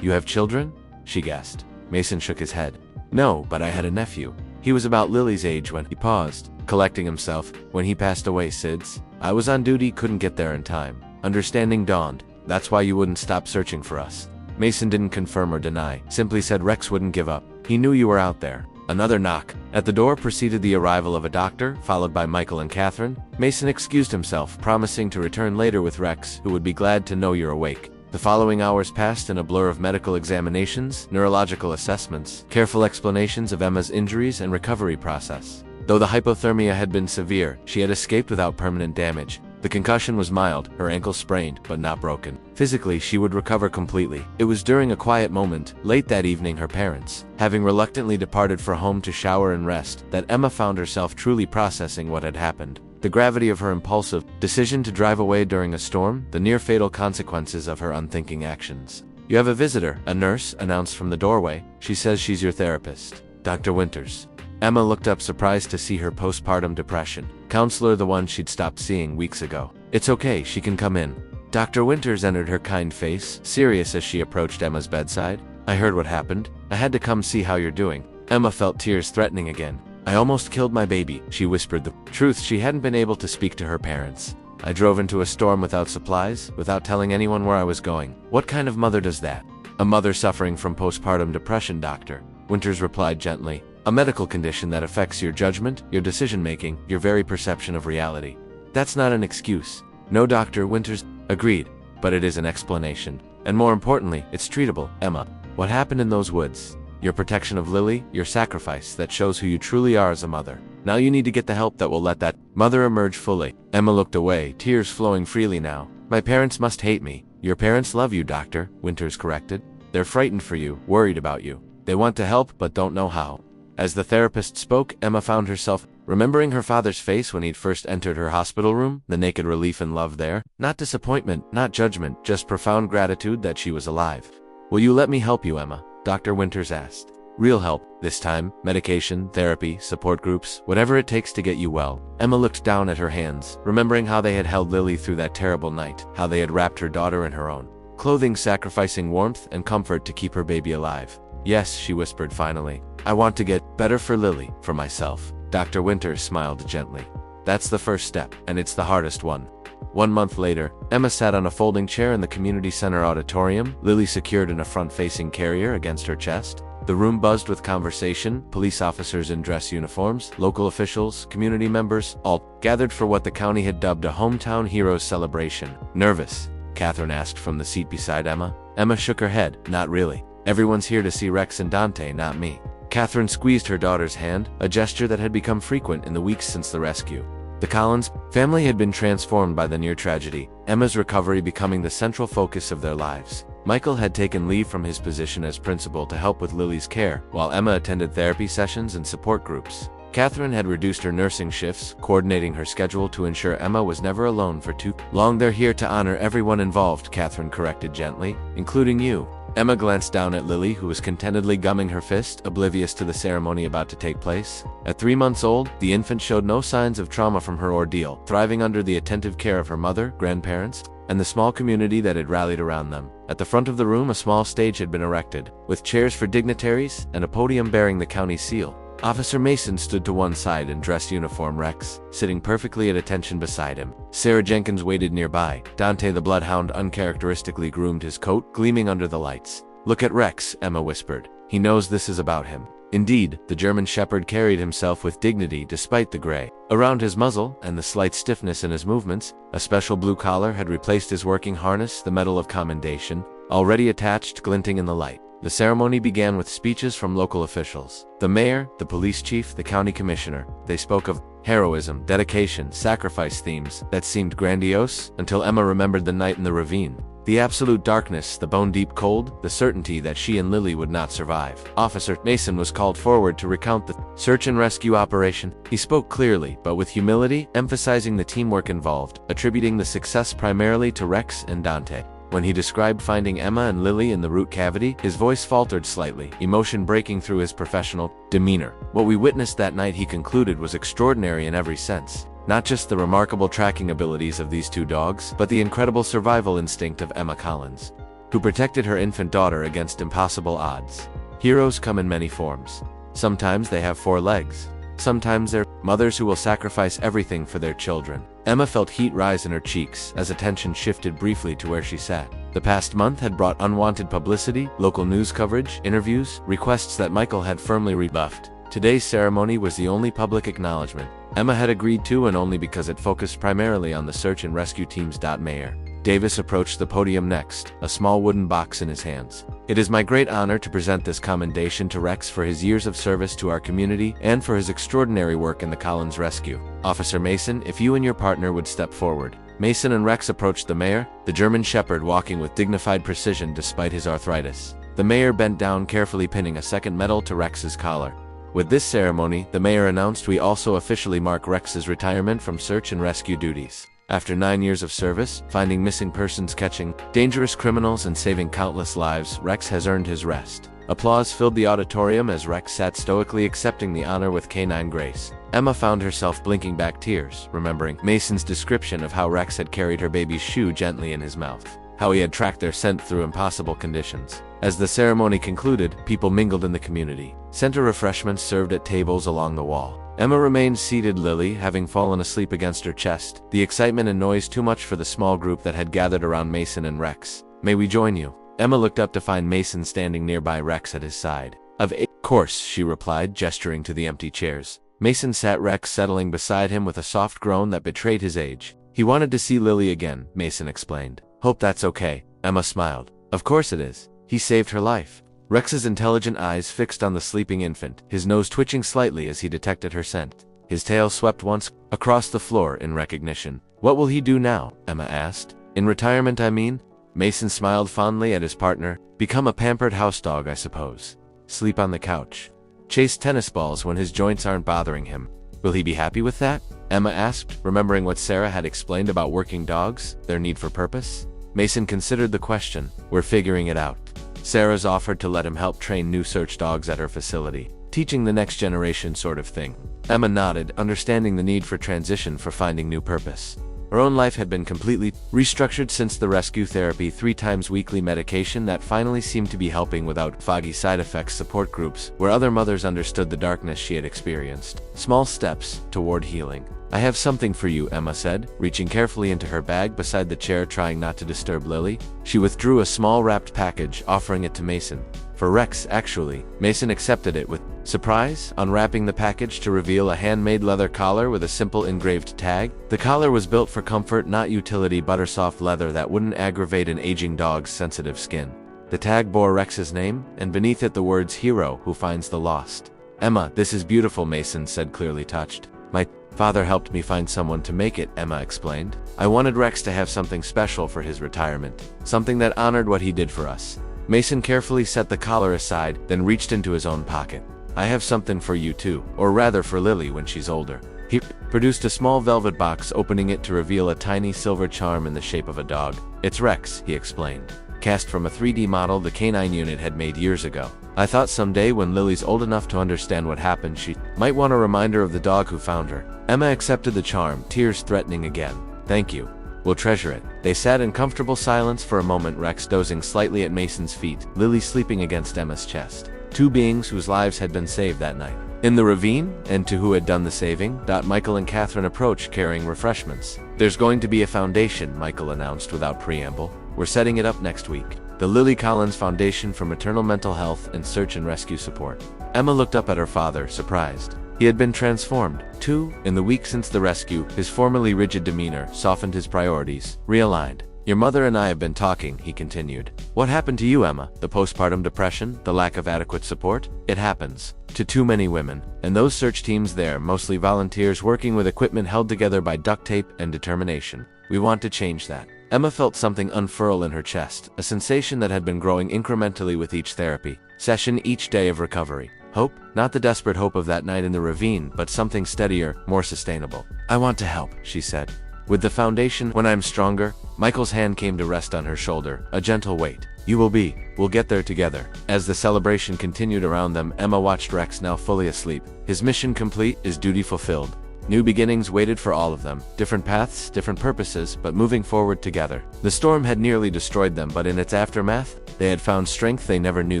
"You have children?" she gasped. Mason shook his head. "No, but I had a nephew. He was about Lily's age when—" He paused, collecting himself. "When he passed away, Sids. I was on duty, couldn't get there in time." Understanding dawned. "That's why you wouldn't stop searching for us." Mason didn't confirm or deny, simply said Rex wouldn't give up. "He knew you were out there." Another knock. At the door preceded the arrival of a doctor, followed by Michael and Catherine. Mason excused himself, promising to return later with Rex, who would be glad to know you're awake. The following hours passed in a blur of medical examinations, neurological assessments, careful explanations of Emma's injuries and recovery process. Though the hypothermia had been severe, she had escaped without permanent damage. The concussion was mild, her ankle sprained, but not broken. Physically, she would recover completely. It was during a quiet moment, late that evening, her parents having reluctantly departed for home to shower and rest, that Emma found herself truly processing what had happened. The gravity of her impulsive decision to drive away during a storm, the near-fatal consequences of her unthinking actions. "You have a visitor," a nurse announced from the doorway. "She says she's your therapist, Dr. Winters." Emma looked up, surprised to see her postpartum depression counselor, the one she'd stopped seeing weeks ago. "It's okay, she can come in." Dr. Winters entered, her kind face serious as she approached Emma's bedside. "I heard what happened. I had to come see how you're doing." Emma felt tears threatening again. "I almost killed my baby," she whispered the truth. She hadn't been able to speak to her parents. "I drove into a storm without supplies, without telling anyone where I was going." "What kind of mother does that?" "A mother suffering from postpartum depression, Doctor," Winters replied gently. "A medical condition that affects your judgment, your decision-making, your very perception of reality." "That's not an excuse." "No, Dr. Winters agreed, but it is an explanation. And more importantly, it's treatable." "Emma, what happened in those woods? Your protection of Lily, your sacrifice that shows who you truly are as a mother. Now you need to get the help that will let that mother emerge fully." Emma looked away, tears flowing freely now. "My parents must hate me." "Your parents love you, Doctor," Winters corrected. "They're frightened for you, worried about you. They want to help but don't know how." As the therapist spoke, Emma found herself remembering her father's face when he'd first entered her hospital room, the naked relief and love there. Not disappointment, not judgment, just profound gratitude that she was alive. "Will you let me help you, Emma?" Dr. Winters asked. "Real help, this time. Medication, therapy, support groups, whatever it takes to get you well." Emma looked down at her hands, remembering how they had held Lily through that terrible night, how they had wrapped her daughter in her own clothing, sacrificing warmth and comfort to keep her baby alive. "Yes," she whispered finally. "I want to get better for Lily, for myself." Dr. Winters smiled gently. "That's the first step, and it's the hardest one." 1 month later, Emma sat on a folding chair in the community center auditorium, Lily secured in a front-facing carrier against her chest. The room buzzed with conversation, police officers in dress uniforms, local officials, community members, all gathered for what the county had dubbed a hometown heroes celebration. "Nervous?" Catherine asked from the seat beside Emma. Emma shook her head. "Not really. Everyone's here to see Rex and Dante, not me." Catherine squeezed her daughter's hand, a gesture that had become frequent in the weeks since the rescue. The Collins family had been transformed by the near tragedy, Emma's recovery becoming the central focus of their lives. Michael had taken leave from his position as principal to help with Lily's care, while Emma attended therapy sessions and support groups. Catherine had reduced her nursing shifts, coordinating her schedule to ensure Emma was never alone for too long. "They're here to honor everyone involved," Catherine corrected gently, "including you." Emma glanced down at Lily, who was contentedly gumming her fist, oblivious to the ceremony about to take place. At 3 months old, the infant showed no signs of trauma from her ordeal, thriving under the attentive care of her mother, grandparents, and the small community that had rallied around them. At the front of the room, a small stage had been erected, with chairs for dignitaries and a podium bearing the county seal. Officer Mason stood to one side in dress uniform, Rex sitting perfectly at attention beside him. Sarah Jenkins waited nearby. Dante the bloodhound uncharacteristically groomed his coat, gleaming under the lights. "Look at Rex," Emma whispered. "He knows this is about him." Indeed, the German Shepherd carried himself with dignity despite the gray around his muzzle and the slight stiffness in his movements. A special blue collar had replaced his working harness, the Medal of Commendation, already attached, glinting in the light. The ceremony began with speeches from local officials. The mayor, the police chief, the county commissioner. They spoke of heroism, dedication, sacrifice, themes that seemed grandiose until Emma remembered the night in the ravine. The absolute darkness, the bone-deep cold, the certainty that she and Lily would not survive. Officer Mason was called forward to recount the search and rescue operation. He spoke clearly, but with humility, emphasizing the teamwork involved, attributing the success primarily to Rex and Dante. When he described finding Emma and Lily in the root cavity, his voice faltered slightly, emotion breaking through his professional demeanor. What we witnessed that night, he concluded, was extraordinary in every sense. Not just the remarkable tracking abilities of these two dogs, but the incredible survival instinct of Emma Collins, who protected her infant daughter against impossible odds. Heroes come in many forms. Sometimes they have 4 legs. Sometimes they're mothers who will sacrifice everything for their children. Emma felt heat rise in her cheeks as attention shifted briefly to where she sat. The past month had brought unwanted publicity, local news coverage, interviews, requests that Michael had firmly rebuffed. Today's ceremony was the only public acknowledgement Emma had agreed to, and only because it focused primarily on the search and rescue teams. Mayor Davis approached the podium next, a small wooden box in his hands. "It is my great honor to present this commendation to Rex for his years of service to our community and for his extraordinary work in the Collins rescue. Officer Mason, if you and your partner would step forward." Mason and Rex approached the mayor, the German Shepherd walking with dignified precision despite his arthritis. The mayor bent down, carefully pinning a second medal to Rex's collar. With this ceremony, the mayor announced, "We also officially mark Rex's retirement from search and rescue duties. After 9 years of service, finding missing persons, catching dangerous criminals, and saving countless lives, Rex has earned his rest." Applause filled the auditorium as Rex sat stoically accepting the honor with canine grace. Emma found herself blinking back tears, remembering Mason's description of how Rex had carried her baby's shoe gently in his mouth, how he had tracked their scent through impossible conditions. As the ceremony concluded, people mingled in the community. Center refreshments served at tables along the wall. Emma remained seated, Lily having fallen asleep against her chest, the excitement and noise too much for the small group that had gathered around Mason and Rex. "May we join you?" Emma looked up to find Mason standing nearby, Rex at his side. "Of course," she replied, gesturing to the empty chairs. Mason sat Rex, settling beside him with a soft groan that betrayed his age. "He wanted to see Lily again," Mason explained. "Hope that's okay." Emma smiled. "Of course it is. He saved her life." Rex's intelligent eyes fixed on the sleeping infant, his nose twitching slightly as he detected her scent. His tail swept once across the floor in recognition. "What will he do now?" Emma asked. "In retirement, I mean?" Mason smiled fondly at his partner. "Become a pampered house dog, I suppose. Sleep on the couch. Chase tennis balls when his joints aren't bothering him. Will he be happy with that?" Emma asked, remembering what Sarah had explained about working dogs, their need for purpose. Mason considered the question. "We're figuring it out. Sarah's offered to let him help train new search dogs at her facility. Teaching the next generation sort of thing." Emma nodded, understanding the need for transition for finding new purpose. Her own life had been completely restructured since the rescue therapy, 3 times weekly medication that finally seemed to be helping without foggy side effects, support groups where other mothers understood the darkness she had experienced. Small steps toward healing. I have something for you, Emma said, reaching carefully into her bag beside the chair trying not to disturb Lily. She withdrew a small wrapped package, offering it to Mason. For Rex, actually. Mason accepted it with surprise, unwrapping the package to reveal a handmade leather collar with a simple engraved tag. The collar was built for comfort, not utility, buttersoft leather that wouldn't aggravate an aging dog's sensitive skin. The tag bore Rex's name, and beneath it the words "Hero who finds the lost." Emma, this is beautiful, Mason said, clearly touched. My father helped me find someone to make it, Emma explained. I wanted Rex to have something special for his retirement, something that honored what he did for us. Mason carefully set the collar aside, then reached into his own pocket. I have something for you too, or rather for Lily when she's older. He produced a small velvet box, opening it to reveal a tiny silver charm in the shape of a dog. It's Rex, he explained. Cast from a 3D model the canine unit had made years ago. I thought someday when Lily's old enough to understand what happened, she might want a reminder of the dog who found her. Emma accepted the charm, tears threatening again. Thank you. We'll treasure it. They sat in comfortable silence for a moment, Rex dozing slightly at Mason's feet, Lily sleeping against Emma's chest. Two beings whose lives had been saved that night. In the ravine, and to who had done the saving, Michael and Catherine approached carrying refreshments. There's going to be a foundation, Michael announced without preamble. We're setting it up next week. The Lily Collins Foundation for Maternal Mental Health and Search and Rescue Support. Emma looked up at her father, surprised. He had been transformed, too. In the week since the rescue, his formerly rigid demeanor softened, his priorities realigned. Your mother and I have been talking, he continued. What happened to you, Emma? The postpartum depression? The lack of adequate support? It happens to too many women. And those search teams there, mostly volunteers working with equipment held together by duct tape and determination. We want to change that. Emma felt something unfurl in her chest, a sensation that had been growing incrementally with each therapy session, each day of recovery. Hope? Not the desperate hope of that night in the ravine, but something steadier, more sustainable. I want to help, she said. With the foundation, when I'm stronger. Michael's hand came to rest on her shoulder, a gentle weight. We'll get there together. As the celebration continued around them, Emma watched Rex, now fully asleep. His mission complete, his duty fulfilled. New beginnings waited for all of them. Different paths, different purposes, but moving forward together. The storm had nearly destroyed them, but in its aftermath, they had found strength they never knew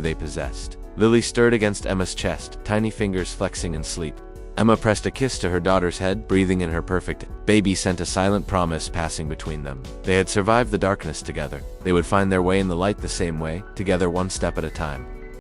they possessed. Lily stirred against Emma's chest, tiny fingers flexing in sleep. Emma pressed a kiss to her daughter's head, breathing in her perfect. Baby sent a silent promise passing between them. They had survived the darkness together. They would find their way in the light the same way, together, one step at a time.